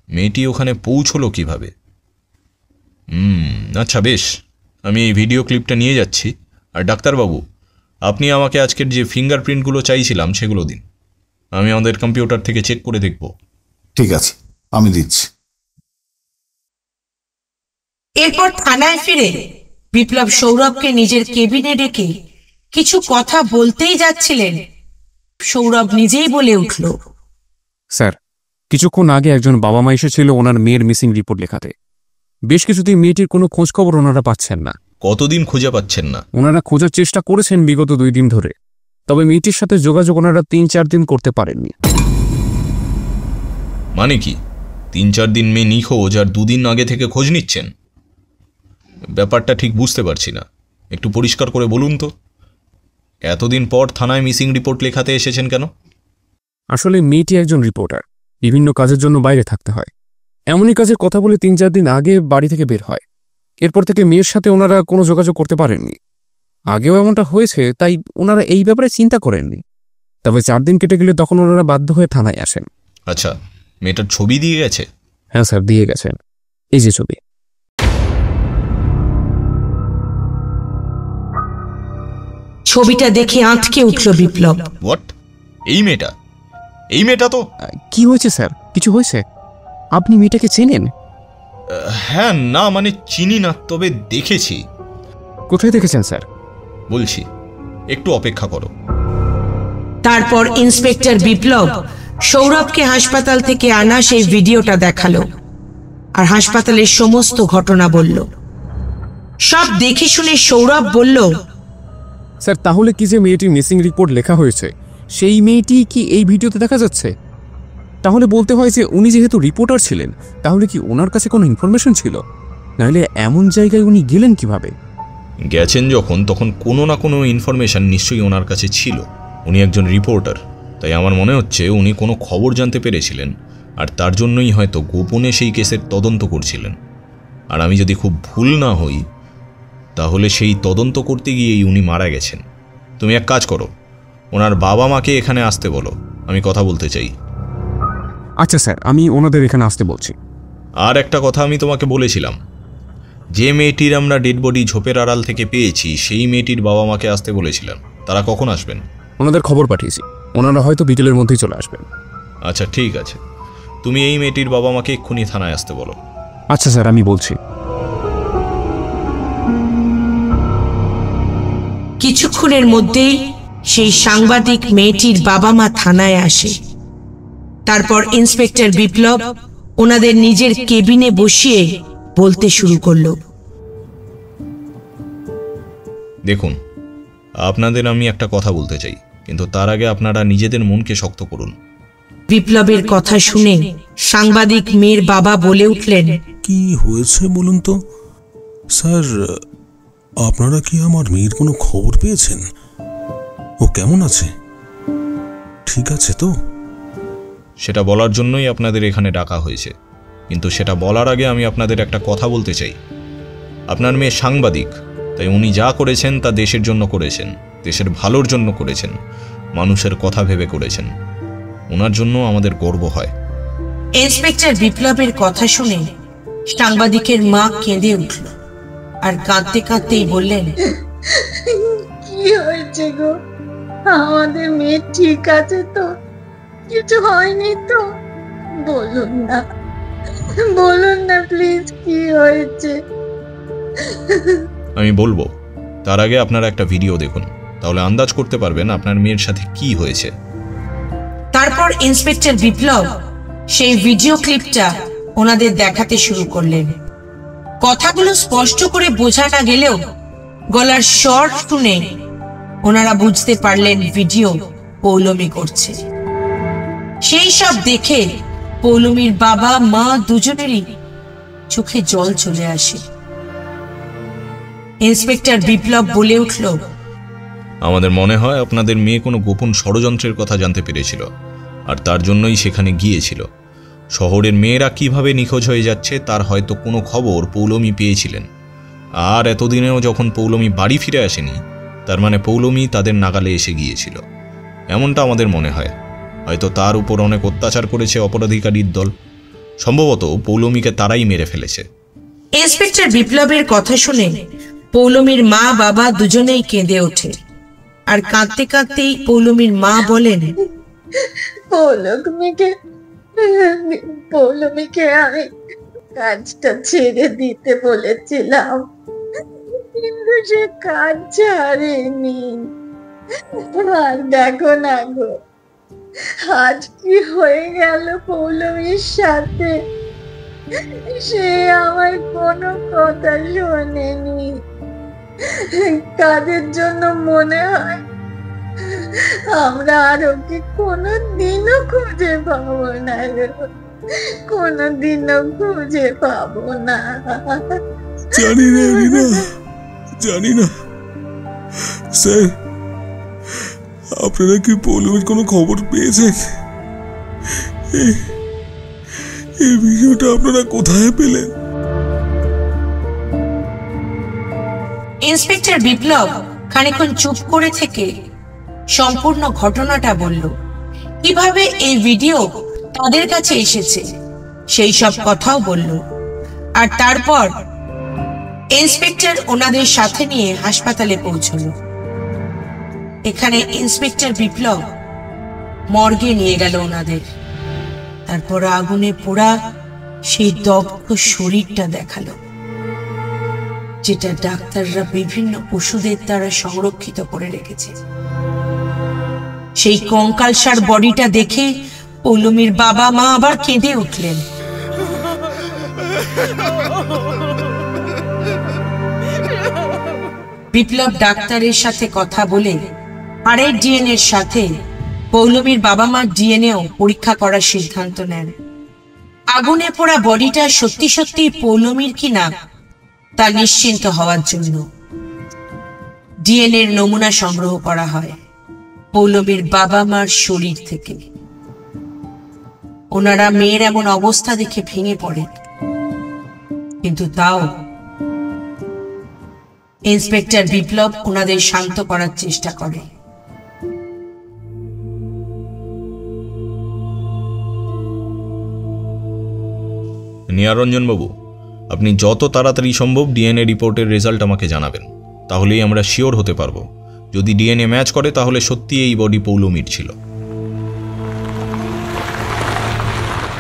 মেয়েটি ওখানে পৌঁছলো কিভাবে? আচ্ছা বেশ, আমি এই ভিডিও ক্লিপটা নিয়ে যাচ্ছি। আর ডাক্তারবাবু, আপনি আমাকে আজকের যে ফিঙ্গারপ্রিন্টগুলো চাইছিলাম সেগুলো দিন, আমি আমাদের কম্পিউটার থেকে চেক করে দেখব। ঠিক আছে, আমি দিচ্ছি। এরপর থানায় ফিরে বিপ্লব সৌরভকে নিজের কেবিনে ডেকে কিছু কথা বলতেই যাচ্ছিলেন, সৌরভ নিজেই বলে উঠল, স্যার, কিছুক্ষণ আগে একজন বাবা মা এসেছিল ওনার মেয়ের মিসিং রিপোর্ট লেখাতে। বেশ কিছুদিন মেয়েটির কোনো খোঁজ খবর ওনারা পাচ্ছেন না। কতদিন খুঁজে পাচ্ছেন না? ওনারা খোঁজার চেষ্টা করেছেন বিগত 2 দিন ধরে, তবে মেয়েটির সাথে যোগাযোগ ওনারা 3-4 দিন করতে পারেননি। মানে কি 3-4 দিন মেয়ে নিখোঁজ আর 2 দিন আগে থেকে খোঁজ নিচ্ছেন? ব্যাপারটা ঠিক বুঝতে পারছি না, একটু পরিষ্কার করে বলুন তো। এতদিন পর থানায় মিসিং রিপোর্ট লেখাতে এসেছেন কেন? আসলে মেয়েটি একজন রিপোর্টার, বিভিন্ন কাজের জন্য বাইরে থাকতে হয়। এমনই কাজের কথা বলে 3-4 দিন আগে বাড়ি থেকে বের হয়। এরপর থেকে মেয়ের সাথে ওনারা কোনো যোগাযোগ করতে পারেননি। আগেও এমনটা হয়েছে, তাই ওনারা এই ব্যাপারে চিন্তা করেননি। তবে 4 দিন কেটে গেলে তখন ওনারা বাধ্য হয়ে থানায় আসেন। আচ্ছা, মেয়েটার ছবি দিয়ে গেছে? হ্যাঁ স্যার, দিয়ে গেছেন। এই যে ছবি। ছবিটা দেখে আঁতকে উঠল বিপ্লব। হোয়াট? এই মেয়েটা তো। কি হয়েছে স্যার? কিছু হয়েছে? আপনি মেয়েটাকে চেনেন? হ্যাঁ, না মানে চিনি না, তবে দেখেছি। কোথায় দেখেছেন স্যার? বলছি, একটু অপেক্ষা করো। তারপর ইন্সপেক্টর বিপ্লব সৌরভকে হাসপাতাল থেকে আনা সেই ভিডিওটা দেখালো আর হাসপাতালের সমস্ত ঘটনা বলল। সব দেখে শুনে সৌরভ বলল, স্যার, তাহলে কি যে মেয়েটির মিসিং রিপোর্ট লেখা হয়েছে সেই মেয়েটি কি এই ভিডিওতে দেখা যাচ্ছে? তাহলে বলতে হয় যে উনি যেহেতু রিপোর্টার ছিলেন, তাহলে কি ওনার কাছে কোনো ইনফরমেশন ছিল? নাহলে এমন জায়গায় উনি গেলেন কিভাবে? গেছেন যখন, তখন কোনো না কোনো ইনফরমেশন নিশ্চয়ই ওনার কাছে ছিল। উনি একজন রিপোর্টার, তাই আমার মনে হচ্ছে উনি কোনো খবর জানতে পেরেছিলেন, আর তার জন্যই হয়তো গোপনে সেই কেসের তদন্ত করছিলেন। আর আমি যদি খুব ভুল না হই, তাহলে সেই তদন্ত করতে গিয়েই উনি মারা গেছেন। তুমি এক কাজ করো, ওনার বাবা মাকে এখানে আসতে বলো, আমি কথা বলতে চাই। আচ্ছা স্যার, আমি ওনাদের এখানে আসতে বলছি। আর একটা কথা আমি তোমাকে বলেছিলাম, যে মেয়েটির আমরা ডেড বডি ঝোপের আড়াল থেকে পেয়েছি, সেই মেয়েটির বাবা মাকে আসতে বলেছিলাম। তারা কখন আসবেন? ওনাদের খবর পাঠিয়েছি, ওনারা হয়তো বিকেলের মধ্যেই চলে আসবেন। আচ্ছা ঠিক আছে, তুমি এই মেয়েটির বাবা মাকে এক্ষুনি থানায় আসতে বলো। আচ্ছা স্যার, আমি বলছি। কিছুক্ষণের মধ্যেই সেই সাংবাদিক মেয়েটির বাবা মা থানায় আসে। তারপর ইন্সপেক্টর বিপ্লব ওনাদের নিজের কেবিনে বসিয়ে বলতে শুরু করলো। দেখুন, আপনাদের আমি একটা কথা বলতে চাই, কিন্তু তার আগে আপনারা নিজেদের মনকে শক্ত করুন। বিপ্লবের কথা শুনে সাংবাদিক মেয়ের বাবা বলে উঠলেন, কি হয়েছে বলুন তো স্যার? আপনারা কি আমার মেয়ের কোনো খবর পেয়েছেন? ও কেমন আছে? ঠিক আছে তো? সেটা বলার জন্যই আপনাদের এখানে ডাকা হয়েছে, কিন্তু সেটা বলার আগে আমি আপনাদের একটা কথা বলতে চাই। আপনার মেয়ে সাংবাদিক, তাই উনি যা করেছেন তা দেশের জন্য করেছেন, দেশের ভালোর জন্য করেছেন, মানুষের কথা ভেবে করেছেন। ওনার জন্য আমাদের গর্ব হয়। ইন্সপেক্টর বিপ্লবের কথা শুনে সাংবাদিকের মা কেঁদে উঠল আর কাঁদতে কাঁদতেই বললেন, কি হয়েছে গো? আমাদের মেয়ে ঠিক আছে তো? কিছু হয়নি তো? বলুন না, বলুন না প্লিজ, কি হয়েছে? আমি বলবো, তার আগে আপনারা একটা ভিডিও দেখুন, তাহলে আন্দাজ করতে পারবেন আপনার মেয়ের সাথে কি হয়েছে। তারপর ইন্সপেক্টর বিপ্লব সেই ভিডিও ক্লিপটা ওনাদের দেখাতে শুরু করলেন। কথাগুলো স্পষ্ট করে বোঝা না গেলেও গলার স্বর শুনে ওনারা বুঝতে পারলেন ভিডিও পৌলমী করছে। সেই সব দেখে পৌলমীর বাবা মা দুজনেরই চোখে জল চলে আসে। ইন্সপেক্টর বিপ্লব বলে উঠল, আমাদের মনে হয় আপনাদের মেয়ে কোনো গোপন ষড়যন্ত্রের কথা জানতে পেরেছিল, আর তার জন্যই সেখানে গিয়েছিল। শহরের মেয়েরা কিভাবে নিখোঁজ হয়ে যাচ্ছে তার হয়তো কোনো খবর পৌলমী পেয়েছিলেন, আর এতদিনেও যখন পৌলমী বাড়ি ফিরে আসেনি, তার মানে পৌলমী তাদের নাগালে এসে গিয়েছিল, এমনটা আমাদের মনে হয়। হয়তো তার উপর অনেক অত্যাচার করেছে অপরাধীকারীর দল, সম্ভবত পৌলমীকে তারাই মেরে ফেলেছে। ইন্সপেক্টর বিপ্লবের কথা শুনে পৌলমীর মা বাবা দুজনেই কেঁদে ওঠে, আর কাঁদতে কাঁদতেই পৌলমীর মা বলেন, পৌলমীকে আমি কাজটা ছেড়ে দিতে বলেছিলাম, কিন্তু সে কাজ ছাড়েনি। আর দেখো না গো, আজ কি হয়ে গেল পৌলমীর সাথে। সে আমার কোনো কথা শোনেনি। কাজের জন্য মনে হয় আমরা আর ওকে কোনোদিনও খুঁজে পাবো না, কোনোদিনও খুঁজে পাবো না। জানি না রিনা, জানি না। স্যার, আপনারা কি পৌলমীর কোনো খবর পেয়েছেন? এই ভিডিওটা আপনারা কোথায় পেলেন? ইন্সপেক্টর বিপ্লব খানিকক্ষণ চুপ করে থেকে সম্পূর্ণ ঘটনাটা বলল। কিভাবে এই ভিডিও তাদের কাছে এসেছে সেই সব কথাও বলল। আর তারপর ইন্সপেক্টর ওনাদের সাথে নিয়ে হাসপাতালে পৌঁছল। এখানে ইন্সপেক্টর বিপ্লব মর্গে নিয়ে গেল ওনাদের। তারপর আগুনে পোড়া সেই দগ্ধ শরীরটা দেখালো, যেটা ডাক্তাররা বিভিন্ন ওষুধের দ্বারা সংরক্ষিত করে রেখেছে। সেই কঙ্কালসার বডিটা দেখে পৌলমীর বাবা মা আবার কেঁদে উঠলেন। বিপ্লব ডাক্তারের সাথে কথা বলে আরেক ডিএনএ এর সাথে পৌলমীর বাবা মার ডিএনএও পরীক্ষা করার সিদ্ধান্ত নেন। আগুনে পোড়া বডিটা সত্যি সত্যি পৌলমীর কিনা তা নিশ্চিন্ত হওয়ার জন্য ডিএনএ এর নমুনা সংগ্রহ করা হয় পৌলমীর বাবা মার শরীর থেকে। ওনারা মেয়ের এমন অবস্থা দেখে ভেঙে পড়েন, কিন্তু তাও ইন্সপেক্টর বিপ্লব ওনাদের শান্ত করার চেষ্টা করে। নিয়ারঞ্জন বাবু, আপনি যত তাড়াতাড়ি সম্ভব ডিএনএ রিপোর্টের রেজাল্ট আমাকে জানাবেন, তাহলেই আমরা শিওর হতে পারবো। যদি ডিএনএ ম্যাচ করে তাহলে সত্যি এই বডি পৌলমীর ছিল।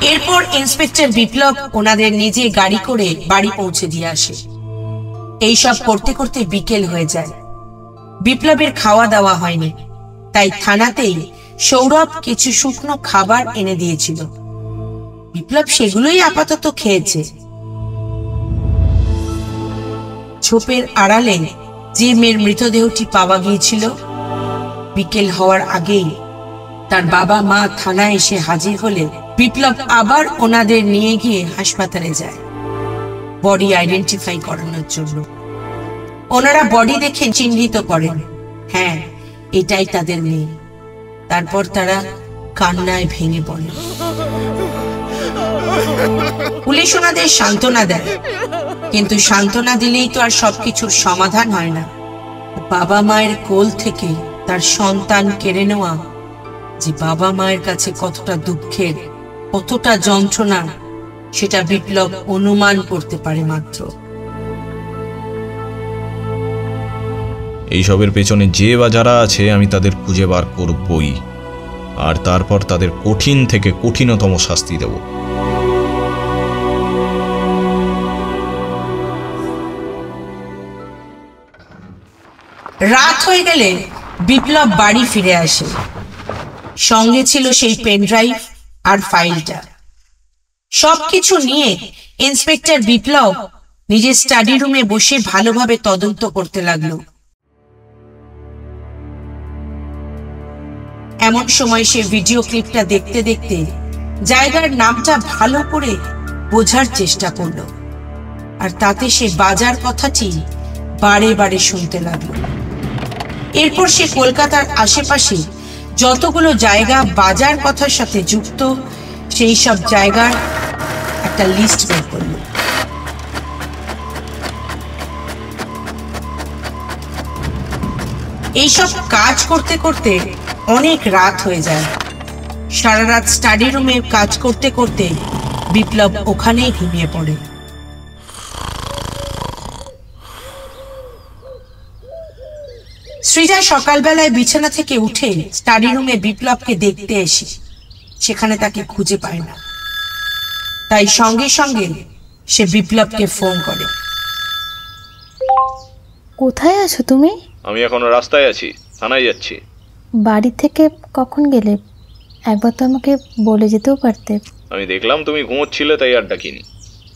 এরপর ইন্সপেক্টর বিপ্লব ওনাদের নিজে গাড়ি করে বাড়ি পৌঁছে দিয়ে আসে। এইসব করতে করতে বিকেল হয়ে যায়। বিপ্লবের খাওয়া দাওয়া হয়নি, তাই থানাতেই সৌরভ কিছু শুকনো খাবার এনে দিয়েছিল। বিপ্লব সেগুলোই আপাতত খেয়েছে। ঝোপের আড়ালে যে মেয়ের মৃতদেহটি পাওয়া গিয়েছিল, বিকেল হওয়ার আগেই তার বাবা মা থানায় এসে হাজির হলে বিপ্লব আবার ওনাদের নিয়ে গিয়ে হাসপাতালে যায় বডি আইডেন্টিফাই করানোর জন্য। ওনারা বডি দেখে চিহ্নিত করেন, হ্যাঁ এটাই তাদের মেয়ে। তারপর তারা কান্নায় ভেঙে পড়ে। পুলিশ ওনাদের সান্ত্বনা দেয়, কিন্তু সান্ত্বনা দিলেই তো আর সবকিছুর সমাধান হয় না। বাবা মায়ের কোল থেকে তার সন্তান কেড়ে নেওয়া যে বাবা মায়ের কাছে কতটা দুঃখের, কতটা যন্ত্রণা, সেটা বিপ্লব অনুমান করতে পারে মাত্র। এইসবের পেছনে যে বা যারা আছে আমি তাদের খুঁজে বার করবই, আর তারপর তাদের কঠিন থেকে কঠিনতম শাস্তি দেব। রাত হয়ে গেলে বিপ্লব বাড়ি ফিরে আসে। সঙ্গে ছিল সেই পেনড্রাইভ আর ফাইলটা। সবকিছু নিয়ে ইন্সপেক্টর বিপ্লব নিজের স্টাডি রুমে বসে ভালোভাবে তদন্ত করতে লাগলো। এমন সময় সে ভিডিও ক্লিপটা দেখতে দেখতে জায়গার নামটা ভালো করে বোঝার চেষ্টা করলো, আর তাতে সে বাজার কথাটি বারে বারে শুনতে লাগলো। এরপর সে কলকাতার আশেপাশে যতগুলো জায়গা বাজার কথার সাথে যুক্ত, সেই সব জায়গার একটা লিস্ট বের করল। এইসব কাজ করতে করতে অনেক রাত হয়ে যায়। সারা রাত স্টাডি রুমে কাজ করতে করতে বিপ্লব ওখানেই ঘুমিয়ে পড়ে। সৃজা সকালবেলায় বিছানা থেকে উঠে স্টাডি রুমে বিপ্লবকে দেখতে এসে সেখানে তাকে খুঁজে পায় না, তাই সঙ্গে সঙ্গে সে বিপ্লবকে ফোন করে। কোথায় আছো তুমি? আমি এখনো রাস্তায় আছি, থানায় যাচ্ছি। বাড়ি থেকে কখন গেলে? একবার তো আমাকে বলে যেতেও পারতে। আমি দেখলাম তুমি ঘুমোচ্ছিলে, তাই আর ডাকিনি।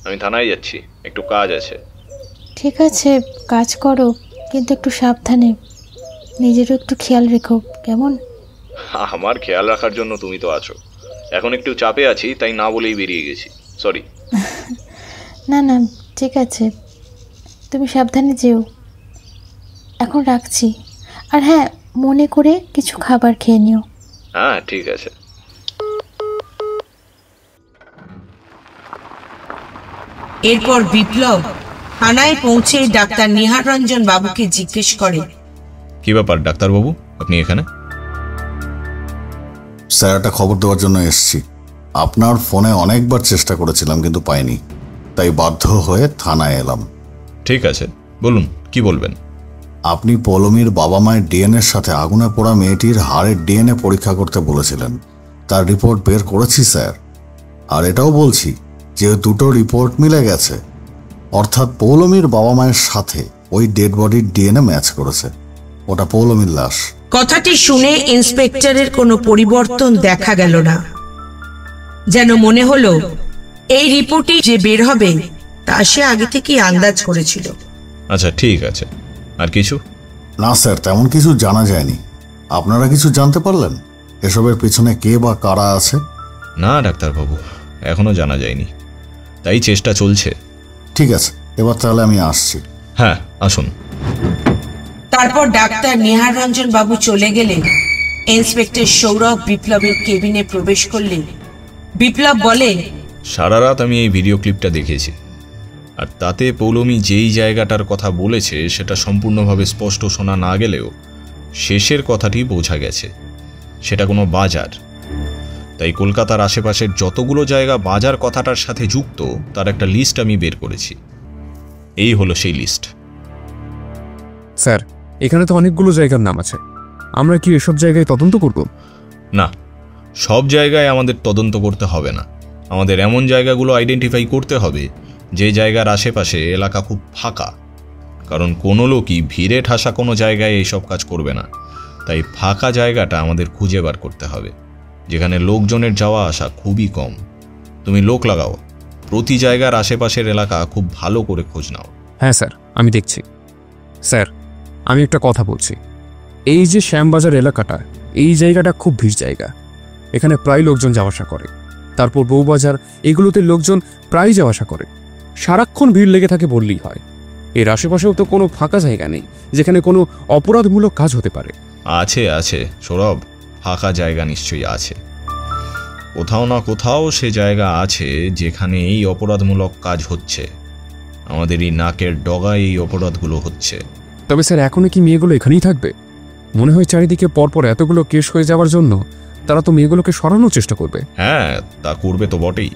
আমি থানায় যাচ্ছি, একটু কাজ আছে। ঠিক আছে, কাজ করো, কিন্তু একটু সাবধানে, নিজেরও একটু খেয়াল রেখো, কেমন? আমার খেয়াল রাখার জন্য তুমি তো আছো। এখন একটু চাপে আছি, তাই না বলেই বেরিয়ে গেছি, সরি। না না, ঠিক আছে, তুমি সাবধানে যেও। এখন রাখছি, আর হ্যাঁ, মনে করে কিছু খাবার খেয়ে নিও। হ্যাঁ ঠিক আছে। এরপর বিপ্লব থানায় পৌঁছে ডাক্তার নিহার রঞ্জন বাবুকে জিজ্ঞেস করে, কি ব্যাপার ডাক্তারবাবু, আপনি এখানে? স্যার, একটা খবর দেওয়ার জন্য এসেছি। আপনার ফোনে অনেকবার চেষ্টা করেছিলাম কিন্তু পাইনি, তাই বাধ্য হয়ে থানায় এলাম। ঠিক আছে, বলুন কি বলবেন। আপনি পৌলমীর বাবা মায়ের ডিএনএর সাথে আগুনে পোড়া মেয়েটির হাড়ের ডিএনএ পরীক্ষা করতে বলেছিলেন। তার রিপোর্ট বের করেছি স্যার, আর এটাও বলছি যে দুটো রিপোর্ট মিলে গেছে, অর্থাৎ পৌলমীর বাবা মায়ের সাথে ওই ডেড বডির ডিএনএ ম্যাচ করেছে। ওটা পৌলমীর লাশ। কথাটি শুনে ইন্সপেক্টরের কোনো পরিবর্তন দেখা গেল না, যেন মনে হলো এই রিপোর্টই যে বের হবে তা সে আগে থেকেই আন্দাজ করেছিল। আচ্ছা ঠিক আছে, আর কিছু? না স্যার, তেমন কিছু জানা যায়নি। আপনারা কিছু জানতে পারলেন এসবের পিছনে কে বা কারা আছে? না ডাক্তারবাবু, এখনো জানা যায়নি, তাই চেষ্টা চলছে। ঠিক আছে, এবার তাহলে আমি আসছি। হ্যাঁ আসুন। তারপর ডাক্তার নিহার রঞ্জন বাবু চলে গেলে ইন্সপেক্টর সৌরভ বিপ্লবের কেবিনে প্রবেশ করলে বিপ্লব বলে, সারা রাত আমি এই ভিডিও ক্লিপটা দেখেছি, আর তাতে পৌলমী যেই জায়গাটার কথা বলেছে সেটা সম্পূর্ণভাবে স্পষ্ট শোনা না গেলেও শেষের কথাটি বোঝা গেছে, সেটা কোনো বাজার। তাই কলকাতার আশেপাশের যতগুলো জায়গা বাজার কথাটার সাথে যুক্ত তার একটা লিস্ট আমি বের করেছি। এই হলো সেই লিস্ট। স্যার, এখানে তো অনেকগুলো জায়গার নাম আছে, আমরা কি এসব জায়গায় তদন্ত করব? না, সব জায়গায় আমাদের তদন্ত করতে হবে না। আমাদের এমন জায়গাগুলো আইডেন্টিফাই করতে হবে যে জায়গার আশেপাশে এলাকা খুব ফাঁকা, কারণ কোনো লোকই ভিড়ে ঠাসা কোনো জায়গায় এইসব কাজ করবে না। তাই ফাঁকা জায়গাটা আমাদের খুঁজে বার করতে হবে, যেখানে লোকজনের যাওয়া আসা খুবই কম। তুমি লোক লাগাও, প্রতি জায়গার আশেপাশের এলাকা খুব ভালো করে খোঁজ নাও। হ্যাঁ স্যার, আমি দেখছি। স্যার, আমি একটা কথা বলছি। এই যে শ্যামবাজার এলাকাটা, এই জায়গাটা খুব ভিড় জায়গা। এখানে প্রায় লোকজন যাওয়া আসা করে। তারপর বউবাজার, এগুলোতে লোকজন প্রায় যাওয়া আসা করে। সারাক্ষণ ভিড় লেগে থাকে বললেই হয়। এর আশেপাশেও তো কোনো ফাঁকা জায়গা নেই যেখানে কোনো অপরাধমূলক কাজ হতে পারে। আছে আছে সৌরভ, ফাঁকা জায়গা নিশ্চয়ই আছে। কোথাও না কোথাও সে জায়গা আছে যেখানে এই অপরাধমূলক কাজ হচ্ছে। আমাদের এই নাকের ডগায় এই অপরাধগুলো হচ্ছে। তবে স্যার, এখনো কি মেয়েগুলো এখানেই থাকবে? মনে হয় চারিদিকে পরপর এতগুলো কেস হয়ে যাওয়ার জন্য তারা তো মেয়েগুলোকে সরানোর চেষ্টা করবে। হ্যাঁ, তা করবে তো বটেই।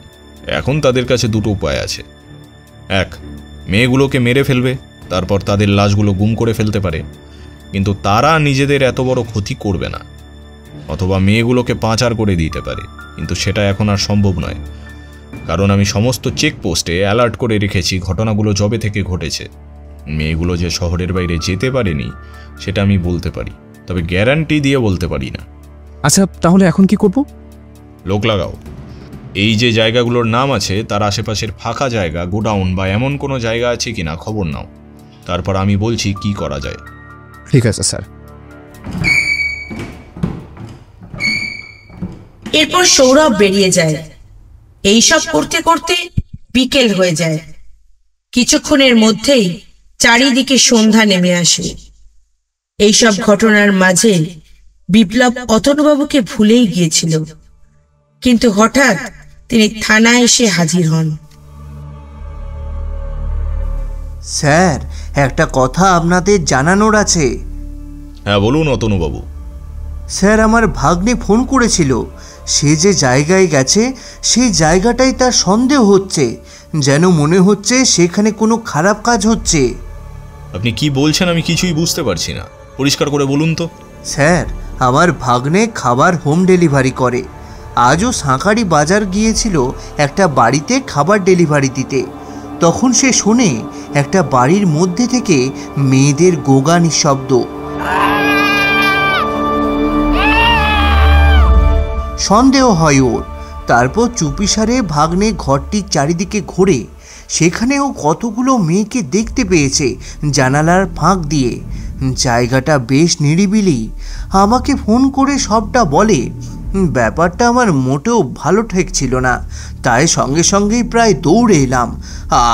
এখন তাদের কাছে দুটো উপায় আছে। এক, মেয়েগুলোকে মেরে ফেলবে, তারপর তাদের লাশগুলো গুম করে ফেলতে পারে, কিন্তু তারা নিজেদের এত বড় ক্ষতি করবে না। অথবা মেয়েগুলোকে পাচার করে দিতে পারে, কিন্তু সেটা এখন আর সম্ভব নয়, কারণ আমি সমস্ত চেকপোস্টে অ্যালার্ট করে রেখেছি ঘটনাগুলো যবে থেকে ঘটেছে। মেয়েগুলো যে শহরের বাইরে যেতে পারেনি সেটা আমি বলতে পারি, তবে গ্যারান্টি দিয়ে বলতে পারি না। আচ্ছা, তাহলে এখন কি করব? লোক লাগাও। এই যে জায়গাগুলোর নাম আছে তার আশেপাশের ফাঁকা জায়গা, গোডাউন বা এমন কোনো জায়গা আছে কিনা খবর নাও, তারপর আমি বলছি কি করা যায়। ঠিক আছে স্যার। এরপর সৌরভ বেরিয়ে যায়। এইসব করতে করতে বিকেল হয়ে যায়। কিছুক্ষণের মধ্যেই চারিদিকে সন্ধ্যা নেমে আসে। এইসব ঘটনার মাঝে বিপ্লব অতনুবাবুকে ভুলেই গিয়েছিল, কিন্তু হঠাৎ তিনি থানায় এসে হাজির হন। স্যার, একটা কথা আপনাদের জানানোর আছে। হ্যাঁ বলুন অতনুবাবু। স্যার, আমার ভাগ্নে ফোন করেছিল। সে যে জায়গায় গেছে সেই জায়গাটাই তার সন্দেহ হচ্ছে, যেন মনে হচ্ছে সেখানে কোনো খারাপ কাজ হচ্ছে। আপনি কি বলছেন আমি কিছুই বুঝতে পারছি না, পরিষ্কার করে বলুন তো। স্যার, আমার ভাগ্নে খাবার হোম ডেলিভারি করে। আজও সাঁকারি বাজার গিয়েছিল একটা বাড়িতে খাবার ডেলিভারি দিতে। তখন সে শোনে একটা বাড়ির মধ্যে থেকে মেয়েদের গোগা নিঃশব্দ। সন্দেহ হয় ওর। তারপর চুপিসারে ভাগ্নে ঘরটির চারিদিকে ঘোরে। সেখানেও কতগুলো মেয়েকে দেখতে পেয়েছে জানালার ফাঁক দিয়ে। জায়গাটা বেশ নিরিবিলি। আমাকে ফোন করে সবটা বলে। ব্যাপারটা আমার মোটেও ভালো ঠেকছিল না, তাই সঙ্গে সঙ্গেই প্রায় দৌড়ে এলাম।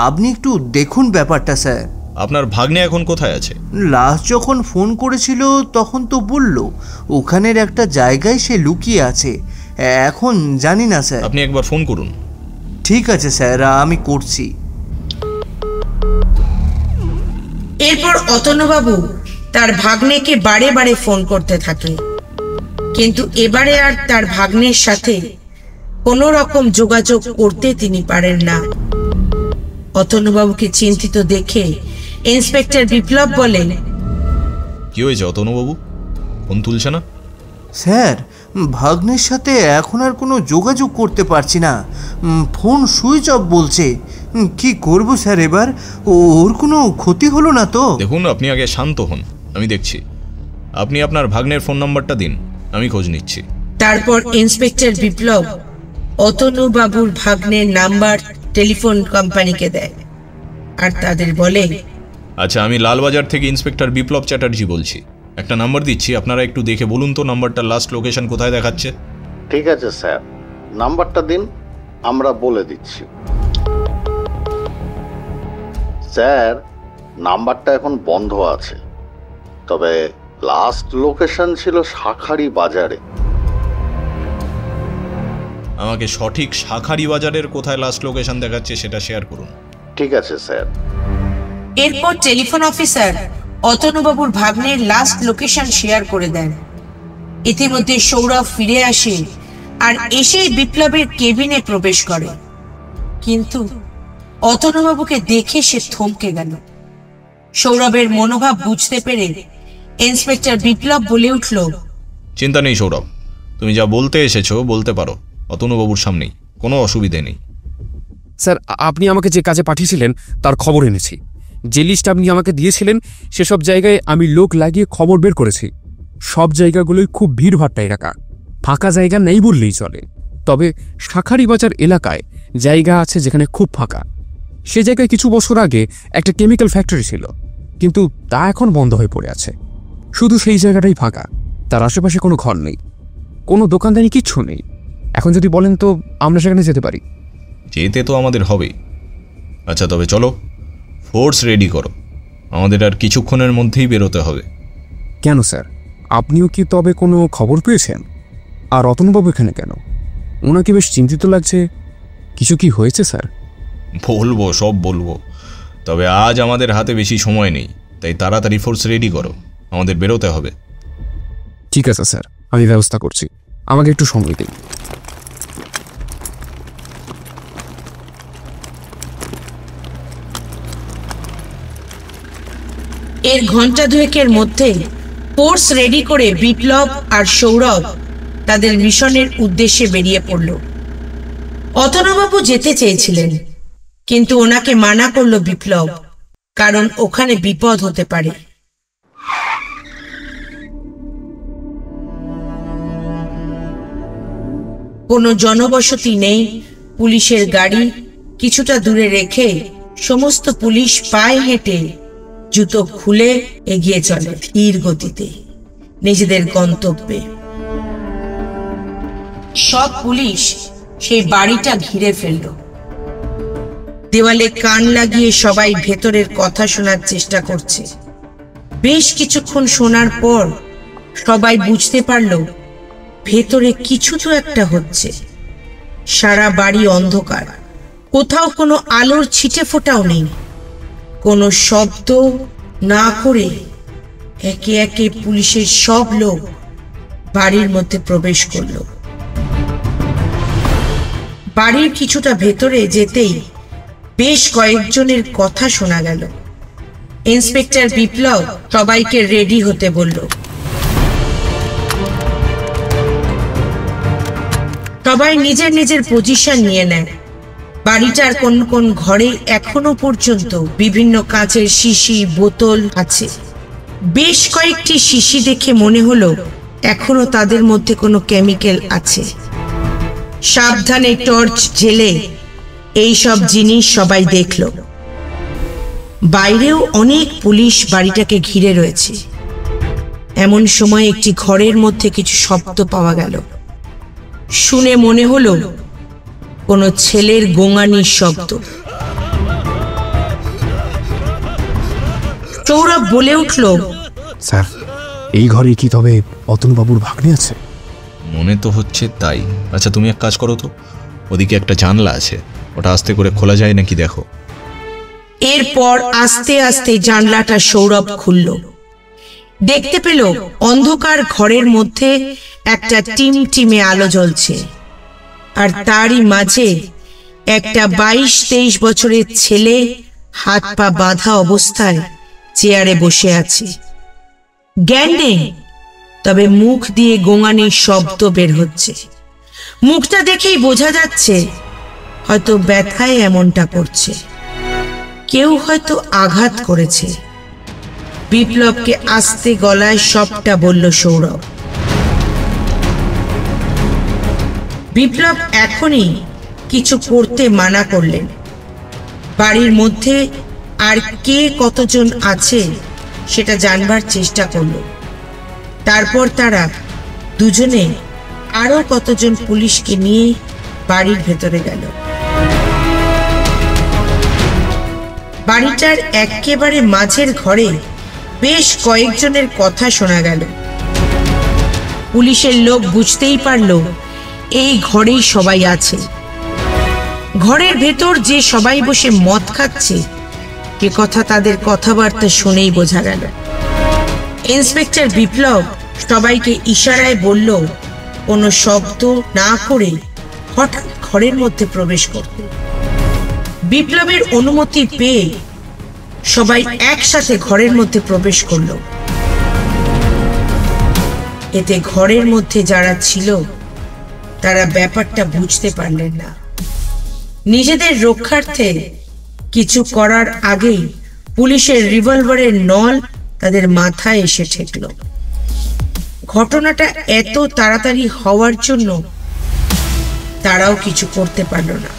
আপনি একটু দেখুন ব্যাপারটা স্যার। আপনার ভাগ্নে এখন কোথায় আছে? লাস্ট যখন ফোন করেছিল তখন তো বলল ওখানের একটা জায়গায় সে লুকিয়ে আছে। এখন জানি না স্যার। আপনি একবার ফোন করুন। ঠিক আছে স্যার, আমি করছি। এরপর অতনুবাবু তার ভাগ্নেকে বারে বারে ফোন করতে থাকে, কিন্তু এবারে আর তার ভাগ্নের সাথে কোনো রকম যোগাযোগ করতে তিনি পারেন না। অতনুবাবুকে চিন্তিত দেখে ইন্সপেক্টর বিপ্লব বলেন, কি হয়েছে অতনুবাবু, ফোন তুলছে না? স্যার, ভাগ্নের সাথে এখন আর কোনো যোগাযোগ করতে পারছি না। ফোন সুইচ অফ বলছে। কি করব স্যার এবার? ওর কোনো ক্ষতি হলো না তো? দেখুন, আপনি আগে শান্ত হন, আমি দেখছি। আপনি আপনার ভাগ্নের ফোন নাম্বারটা দিন, আমি খোঁজ নিচ্ছি। তারপর ইন্সপেক্টর বিপ্লব অতনুবাবুর ভাগ্নের নাম্বার টেলিফোন কোম্পানিকে দেয় আর তাদের বলে, আচ্ছা, আমি লালবাজার থেকে ইন্সপেক্টর বিপ্লব চ্যাটার্জি বলছি। একটা নাম্বার দিচ্ছি, আপনারা একটু দেখে বলুন তো নাম্বারটার লাস্ট লোকেশন কোথায় দেখাচ্ছে। ঠিক আছে স্যার, নাম্বারটা দিন, আমরা বলে দিচ্ছি। স্যার, নাম্বারটা এখন বন্ধ আছে, তবে লাস্ট লোকেশন ছিল শাঁখারি বাজারে। আমাকে সঠিক শাঁখারি বাজারের কোথায় লাস্ট লোকেশন দেখাচ্ছে সেটা শেয়ার করুন। ঠিক আছে স্যার। এরপর টেলিফোন অফিসার অতনুবাবুর ভাগ্নের লাস্ট লোকেশন শেয়ার করে দেন। ইতিমধ্যে সৌরভ ফিরে আসে আর এসেই বিপ্লবের কেবিনে প্রবেশ করে, কিন্তু অতনুবাবুকে দেখে সে থমকে গেল। সৌরভের মনোভাব বুঝতে পেরে ইন্সপেক্টর বিপ্লব বলে উঠল, চিন্তা নেই সৌরভ, তুমি যা বলতে এসেছো বলতে পারো, অতনুবাবুর সামনেই। কোনো অসুবিধে নেই। স্যার, আপনি আমাকে যে কাজে পাঠিয়েছিলেন তার খবর এনেছি। যে লিস্ট আপনি আমাকে দিয়েছিলেন সেসব জায়গায় আমি লোক লাগিয়ে খবর বের করেছি। সব জায়গাগুলোই খুব ভিড়ভাট্টা এলাকা, ফাঁকা জায়গা নেই বললেই চলে। তবে শাঁখারি বাজার এলাকায় জায়গা আছে যেখানে খুব ফাঁকা। সে জায়গায় কিছু বছর আগে একটা কেমিক্যাল ফ্যাক্টরি ছিল, কিন্তু তা এখন বন্ধ হয়ে পড়ে আছে। শুধু সেই জায়গাটাই ফাঁকা, তার আশেপাশে কোনো ঘর নেই, কোনো দোকানদানি কিচ্ছু নেই। এখন যদি বলেন তো আমরা সেখানে যেতে পারি। যেতে তো আমাদের হবেই। আচ্ছা, তবে চলো, ফোর্স রেডি করো, আমাদের আর কিছুক্ষণের মধ্যেই বেরোতে হবে। কেন স্যার, আপনিও কি তবে কোনো খবর পেয়েছেন? আর রতনবাবু এখানে কেন? ওনাকে বেশ চিন্তিত লাগছে। কিছু কি হয়েছে স্যার? বলবো, সব বলবো, তবে আজ আমাদের হাতে বেশি সময় নেই, তাই তাড়াতাড়ি ফোর্স রেডি করো, আমাদের বেরোতে হবে। ঠিক আছে স্যার, আমি ব্যবস্থা করছি, আমাকে একটু সময় দিন। এর ঘন্টা দুয়েকের মধ্যে ফোর্স রেডি করে বিপ্লব আর সৌরভ তাদের মিশনের উদ্দেশ্যে বেরিয়ে পড়ল। অতনুবাবু যেতে চেয়েছিলেন, কিন্তু ওনাকে মানা করলো বিপ্লব, কারণ ওখানে বিপদ হতে পারে। কোনো জনবসতি নেই, পুলিশের গাড়ি কিছুটা দূরে রেখে সমস্ত পুলিশ পায়ে হেঁটে জুতো খুলে এগিয়ে চলে ধীর গতিতে নিজেদের গন্তব্যে। সব পুলিশ সেই বাড়িটা ঘিরে ফেলল। দেওয়ালে কান লাগিয়ে সবাই ভেতরের কথা শোনার চেষ্টা করছে। বেশ কিছুক্ষণ শোনার পর সবাই বুঝতে পারল ভেতরে কিছু তো একটা হচ্ছে। সারা বাড়ি অন্ধকার, কোথাও কোনো আলোর ছিটে ফোটাও নেই। কোনো শব্দ না করে একে একে পুলিশের সব লোক বাড়ির মধ্যে প্রবেশ করল। বাড়ির কিছুটা ভেতরে যেতেই বেশ কয়েকজনের কথা শোনা গেল। ইন্সপেক্টর বিপ্লব সবাইকে রেডি হতে বলল। সবাই নিজের নিজের পজিশন নিয়ে নেয়। বাড়িটার কোন কোন ঘরে এখনো পর্যন্ত বিভিন্ন কাঁচের শিশি বোতল আছে। বেশ কয়েকটি শিশি দেখে মনে হলো এখনো তাদের মধ্যে কোনো কেমিক্যাল আছে। সাবধানে টর্চ জেলে এই সব জিনিস সবাই দেখল। বাইরেও অনেক পুলিশ বাড়িটাকে ঘিরে রয়েছে। এমন সময় একটি ঘরের মধ্যে কিছু শব্দ পাওয়া গেল। শুনে মনে হলো কোনো ছেলের গোঙানির শব্দ। সৌরভ বলে উঠল, স্যার, এই ঘরে কি তবে অতনুবাবুর ভাগ্নে আছে? মনে তো হচ্ছে তাই। আচ্ছা, তুমি এক কাজ করো তো, ওদিকে একটা জানলা আছে, ওটা আস্তে করে খোলা যায় নাকি দেখো। এরপর আস্তে আস্তে জানলাটা সৌরভ খুলল। দেখতে পেল অন্ধকার ঘরের মধ্যে একটা টিমটিমে আলো জ্বলছে, আর তারই মাঝে একটা 22-23 বছরের ছেলে হাত পা বাঁধা অবস্থায় চেয়ারে বসে আছে। জ্ঞান নেই, তবে মুখ দিয়ে গোঙানির শব্দ বের হচ্ছে। মুখটা দেখেই বোঝা যাচ্ছে হয়তো ব্যথায় এমনটা করছে। কেউ হয়তো আঘাত করেছে। বিপ্লবকে আস্তে গলায় সবটা বলল সৌরভ। বিপ্লব এখনই কিছু করতে মানা করলেন। বাড়ির মধ্যে আর কে কতজন আছে সেটা জানবার চেষ্টা করল। তারপর তারা দুজনে আরো কতজন পুলিশকে নিয়ে বাড়ির ভেতরে গেল। বাড়িটার একেবারে মাঝের ঘরে বেশ কয়েকজনের কথা শোনা গেল। পুলিশের লোক বুঝতেই পারল এই ঘরেই সবাই আছে। ঘরের ভেতর যে সবাই বসে মদ খাচ্ছে এ কথা তাদের কথাবার্তা শুনেই বোঝা গেল। ইন্সপেক্টর বিপ্লব সবাইকে ইশারায় বলল কোনো শব্দ না করে হঠাৎ ঘরের মধ্যে প্রবেশ করতে। বিপ্লবের অনুমতি পেয়ে সবাই একসাথে ঘরের মধ্যে প্রবেশ করল। এতে ঘরের মধ্যে যারা ছিল তারা ব্যাপারটা বুঝতে পারলেন না। নিজেদের রক্ষার্থে কিছু করার আগেই পুলিশের রিভলভারের নল তাদের মাথায় এসে ঠেকল। ঘটনাটা এত তাড়াতাড়ি হওয়ার জন্য তারাও কিছু করতে পারল না।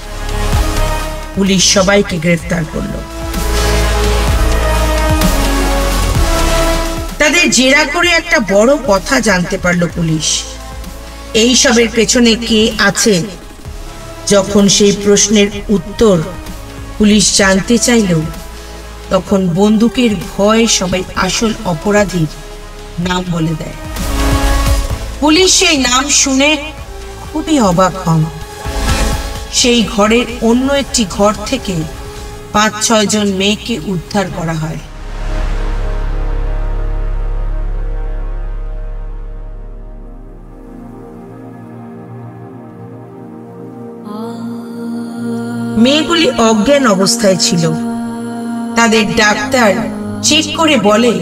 পুলিশ সবাইকে গ্রেফতার করল। তাদের জেরা করে একটা বড় কথা জানতে পারল পুলিশ। এই সবের পেছনে কে আছে? যখন সেই প্রশ্নের উত্তর পুলিশ জানতে চাইল, তখন বন্দুকের ভয়ে সবাই আসল অপরাধীর নাম বলে দেয়। পুলিশ সেই নাম শুনে খুবই অবাক হন। সেই ঘরের অন্য একটি ঘর থেকে ৫-৬ জন মেয়েকে উদ্ধার করা হয়। মেয়েগুলি অজ্ঞান অবস্থায় ছিল। তাদের ডাক্তার চেক করে বলে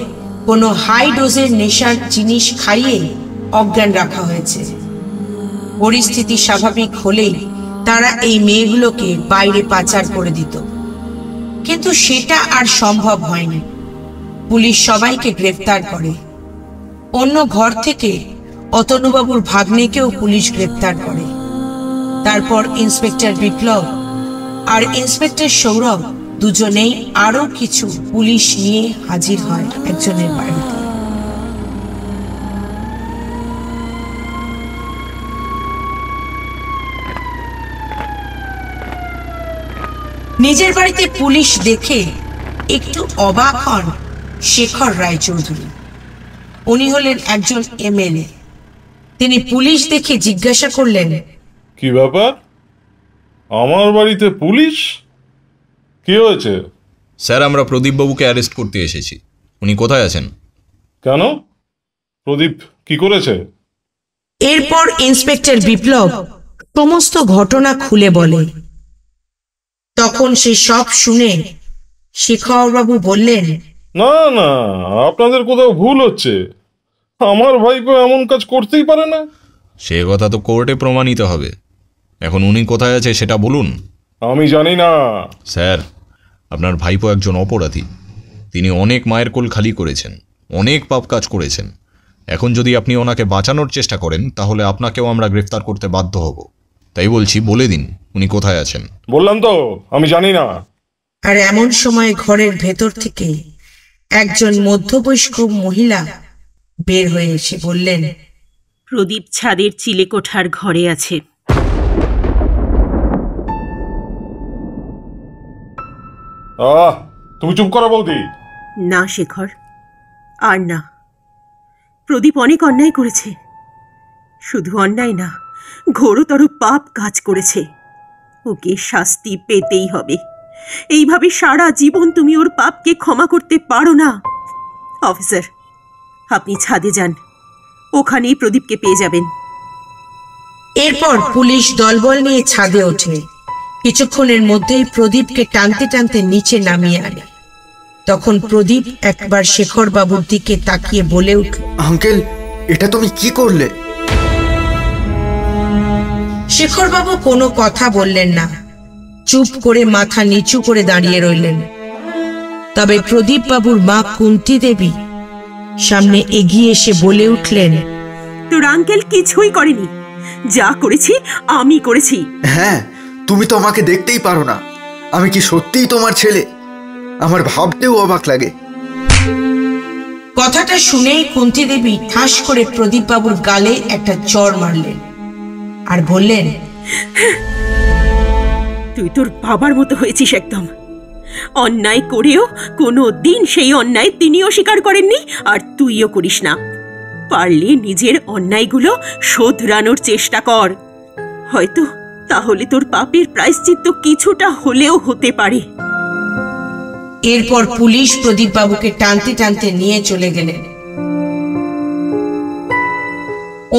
কোনো হাই ডোজের নেশার জিনিস খাইয়ে অজ্ঞান রাখা হয়েছে। পরিস্থিতি স্বাভাবিক হলেই তারা এই মেয়েগুলোকে বাইরে পাচার করে দিত, কিন্তু সেটা আর সম্ভব হয়নি। পুলিশ সবাইকে গ্রেফতার করে। অন্য ঘর থেকে অতনুবাবুর ভাগ্নেকেও পুলিশ গ্রেফতার করে। তারপর ইন্সপেক্টর বিপ্লব আর ইন্সপেক্টর সৌরভ দুজনেই আরো কিছু পুলিশ নিয়ে হাজির হয় একজনের বাড়িতে। নিজের বাড়িতে পুলিশ দেখে একটু অবাক হন শেখর রায়চৌধুরী। উনি হলেন একজন এমএলএ। তিনি পুলিশ দেখে জিজ্ঞাসা করলেন, কি ব্যাপার, আমার বাড়িতে পুলিশ? কি হয়েছে? স্যার, আমরা প্রদীপ বাবুকে অ্যারেস্ট করতে এসেছি। উনি কোথায় আছেন? কেন, প্রদীপ কি করেছে? এরপর ইন্সপেক্টর বিপ্লব সমস্ত ঘটনা খুলে বলে। তখন সে সব শুনে শেখরবাবু বললেন, না না, আপনাদের কোথাও ভুল হচ্ছে। আমার ভাইপো এমন কাজ করতেই পারে না। সে কথা তো কোর্টে প্রমাণিত হবে। এখন উনি কোথায় আছে সেটা বলুন। আমি জানি না। স্যার, আপনার ভাইপো একজন অপরাধী। তিনি অনেক মায়ের কোল খালি করেছেন, অনেক পাপ কাজ করেছেন। এখন যদি আপনি ওনাকে বাঁচানোর চেষ্টা করেন, তাহলে আপনাকেও আমরা গ্রেফতার করতে বাধ্য হব। তাই বলছি, বলে দিন উনি কোথায় আছেন। বললাম তো, আমি জানি না। আর এমন সময় ঘরের ভেতর থেকে একজন মধ্যবয়স্ক মহিলা বের হয়ে এসে বললেন, প্রদীপ ছাদের চিলেকোঠার ঘরে আছে। তুমি চুপ করো বৌদি। না শেখর, আর না। প্রদীপ অনেক অন্যায় করেছে। শুধু অন্যায় না, ঘোরতর পাপ কাজ করেছে। ওকে শাস্তি পেতেই হবে। এইভাবে সারা জীবন তুমি ওর পাপকে ক্ষমা করতে পারো না। অফিসার, আপনি ছাদে যান, ওখানেই প্রদীপকে পেয়ে যাবেন। এরপর পুলিশ দলবল নিয়ে ছাদে ওঠে। কিছুক্ষণের মধ্যেই প্রদীপকে টানতে টানতে নিচে নামিয়ে আনে। তখন প্রদীপ একবার শেখর বাবুর দিকে তাকিয়ে বলে উঠল, আঙ্কেল, এটা তুমি কি করলে? শেখর বাবু কোনো কথা বললেন না, চুপ করে মাথা নিচু করে দাঁড়িয়ে রইলেন। তবে প্রদীপ বাবুর মা কুন্তি দেবী সামনে এগিয়ে এসে বলে উঠলেন, তোর আঙ্কেল কিছুই করেনি, যা করেছি আমি করেছি। হ্যাঁ, তুমি তো আমাকে দেখতেই পারো না। আমি কি সত্যিই তোমার ছেলে? আমার ভাবতেও অবাক লাগে। কথাটা শুনেই কুন্তি দেবী ঠাস করে প্রদীপ বাবুর গালে একটা চড় মারলেন আর বললেন, তুই তোর বাবার মতো হয়েছিস একদম। অন্যায় করেও কোনো দিন সেই অন্যায় তিনিও স্বীকার করেননি, আর তুইও করিস না। পারলে নিজের অন্যায়গুলো শোধরানোর চেষ্টা কর, হয়তো তাহলে তোর পাপের প্রায়শ্চিত্ত কিছুটা হলেও হতে পারে। এরপর পুলিশ প্রদীপ বাবুকে টানতে টানতে নিয়ে চলে গেলেন।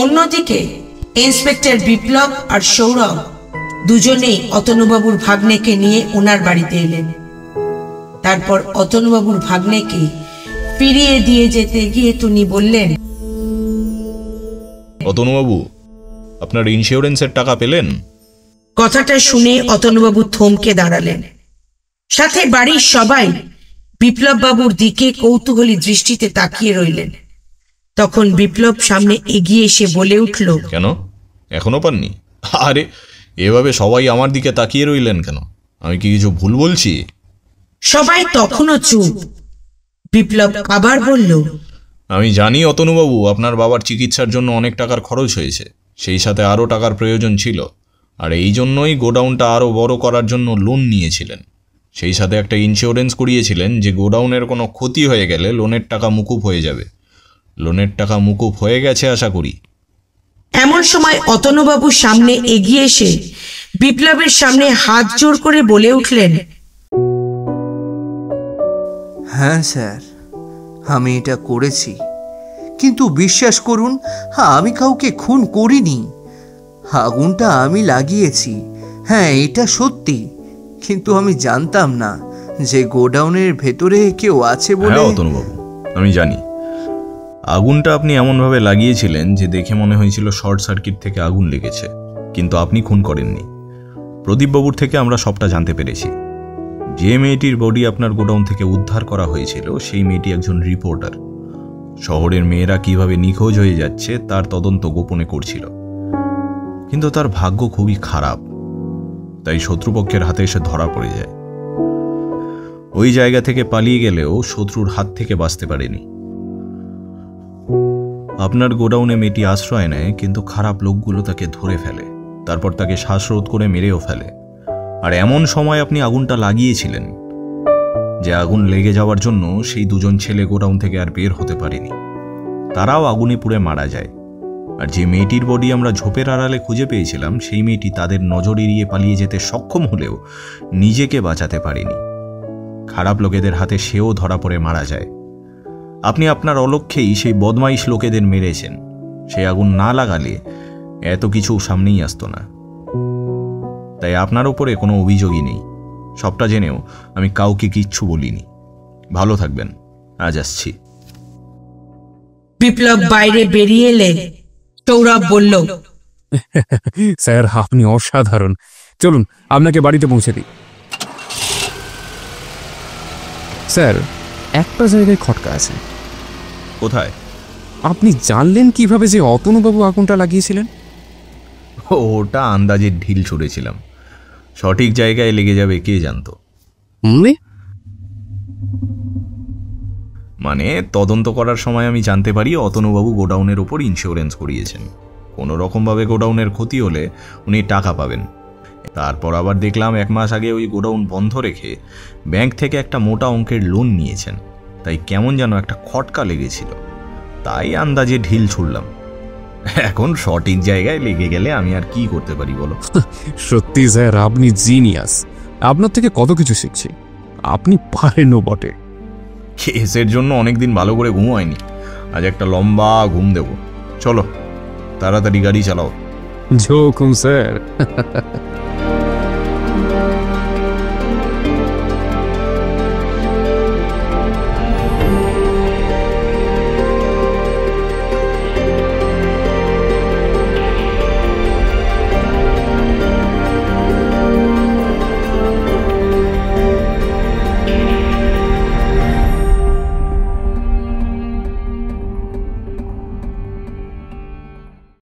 অন্যদিকে ইন্সপেক্টর বিপ্লব আর সৌরভ দুজনেই অতনুবাবুর ভাগ্নেকে নিয়ে ওনার বাড়িতে এলেন। তারপর অতনুবাবুর ভাগ্নেকে ফিরিয়ে দিয়ে যেতে গিয়ে তিনি বললেন, অতনুবাবু, আপনার ইন্স্যুরেন্সের টাকা পেলেন? কথাটা শুনে অতনুবাবু থমকে দাঁড়ালেন। সাথে বাড়ির সবাই বিপ্লব বাবুর দিকে কৌতূহলী দৃষ্টিতে তাকিয়ে রইলেন। তখন বিপ্লব সামনে এগিয়ে এসে বলে উঠল, কেন এখনো পাননি? আরে এভাবে সবাই আমার দিকে তাকিয়ে রইলেন কেন? আমি কি কিছু ভুল বলছি? সবাই তখনও চুপ। বিপ্লব আবার বলল, আমি জানি অতনুবাবু, আপনার বাবার চিকিৎসার জন্য অনেক টাকার খরচ হয়েছে, সেই সাথে আরও টাকার প্রয়োজন ছিল, আর এই জন্যই গোডাউনটা আরও বড় করার জন্য লোন নিয়েছিলেন। সেই সাথে একটা ইন্স্যুরেন্স করিয়েছিলেন যে গোডাউনের কোনো ক্ষতি হয়ে গেলে লোনের টাকা মুকুব হয়ে যাবে। লোনের টাকা মুকুব হয়ে গেছে আশা করি। এমন সময় অতনুবাবু সামনে এগিয়ে এসে বিপ্লবের সামনে হাত জোড় করে বলে উঠলেন, হ্যাঁ স্যার, আমি এটা করেছি, কিন্তু বিশ্বাস করুন আমি কাউকে খুন করিনি। আগুনটা আমি লাগিয়েছি, হ্যাঁ এটা সত্যি, কিন্তু আমি জানতাম না যে গোডাউনের ভেতরে কেউ আছে বলে। হ্যাঁ অতনুবাবু, আমি জানি আগুনটা আপনি এমনভাবে লাগিয়েছিলেন যে দেখে মনে হয়েছিল শর্ট সার্কিট থেকে আগুন লেগেছে, কিন্তু আপনি খুন করেননি। প্রদীপবাবুর থেকে আমরা সবটা জানতে পেরেছি। যে মেয়েটির বডি আপনার গোডাউন থেকে উদ্ধার করা হয়েছিল সেই মেয়েটি একজন রিপোর্টার। শহরের মেয়েরা কিভাবে নিখোঁজ হয়ে যাচ্ছে তার তদন্ত গোপনে করছিল, কিন্তু তার ভাগ্য খুবই খারাপ, তাই শত্রুপক্ষের হাতে এসে ধরা পড়ে যায়। ওই জায়গা থেকে পালিয়ে গেলেও শত্রুর হাত থেকে বাঁচতে পারেনি। আপনার গোডাউনে মেয়েটি আশ্রয় নেয়, কিন্তু খারাপ লোকগুলো তাকে ধরে ফেলে, তারপর তাকে শ্বাসরোধ করে মেরেও ফেলে। আর এমন সময় আপনি আগুনটা লাগিয়েছিলেন যে আগুন লেগে যাওয়ার জন্য সেই দুজন ছেলে গোডাউন থেকে আর বের হতে পারেনি, তারাও আগুনে পুড়ে মারা যায়। আর যে মেয়েটির বডি আমরা ঝোপের আড়ালে খুঁজে পেয়েছিলাম সেই মেয়েটি তাদের নজর এড়িয়ে পালিয়ে যেতে সক্ষম হলেও নিজেকে বাঁচাতে পারেনি। খারাপ লোকেদের হাতে সেও ধরা পড়ে মারা যায়। আপনি আপনার অলক্ষ্যেই সেই বদমাইশ লোকেদের মেরেছেন। সেই আগুন না লাগালে এত কিছু সামনেই আসতো না। তাই আপনার ওপরে কোনো অভিযোগই নেই। সবটা জেনেও আমি কাউকে কিচ্ছু বলিনি। ভালো থাকবেন, আজ আসছি। বিপ্লব বাইরে বেরিয়ে এলে সৌরভ বলল, স্যার আপনি অসাধারণ, চলুন আপনাকে বাড়িতে পৌঁছে দিই। স্যার একটা জায়গায় খটকা আছে। কোথায়? আপনি জানলেন কিভাবে যে অতনুবাবু আগুনটা লাগিয়েছিলেন? ওটা আন্দাজে ঢিল ছুড়েছিলাম, সঠিক জায়গায় লেগে যাবে কে জানতো। মানে তদন্ত করার সময় আমি জানতে পারি অতনুবাবু গোডাউনের ওপর ইন্স্যুরেন্স করিয়েছেন। কোনো রকমভাবে গোডাউনের ক্ষতি হলে উনি টাকা পাবেন। তারপর আবার দেখলাম 1 মাস আগে ওই গোডাউন বন্ধ রেখে ব্যাংক থেকে একটা মোটা অঙ্কের লোন নিয়েছেন। তাই কেমন যেন একটা খটকা লেগেছিল, তাই আন্দাজে ঢিল ছুড়লাম। এখন সঠিক জায়গায় লেগে গেলে আমি আর কি করতে পারি বলো? সত্যি স্যার আপনি জিনিয়াস, আপনার থেকে কত কিছু শিখছি। আপনি পারেনও বটে। কেসের জন্য অনেকদিন ভালো করে ঘুম হয়নি, আজ একটা লম্বা ঘুম দেব। চলো তাড়াতাড়ি গাড়ি চালাও। ঝোকুম স্যার।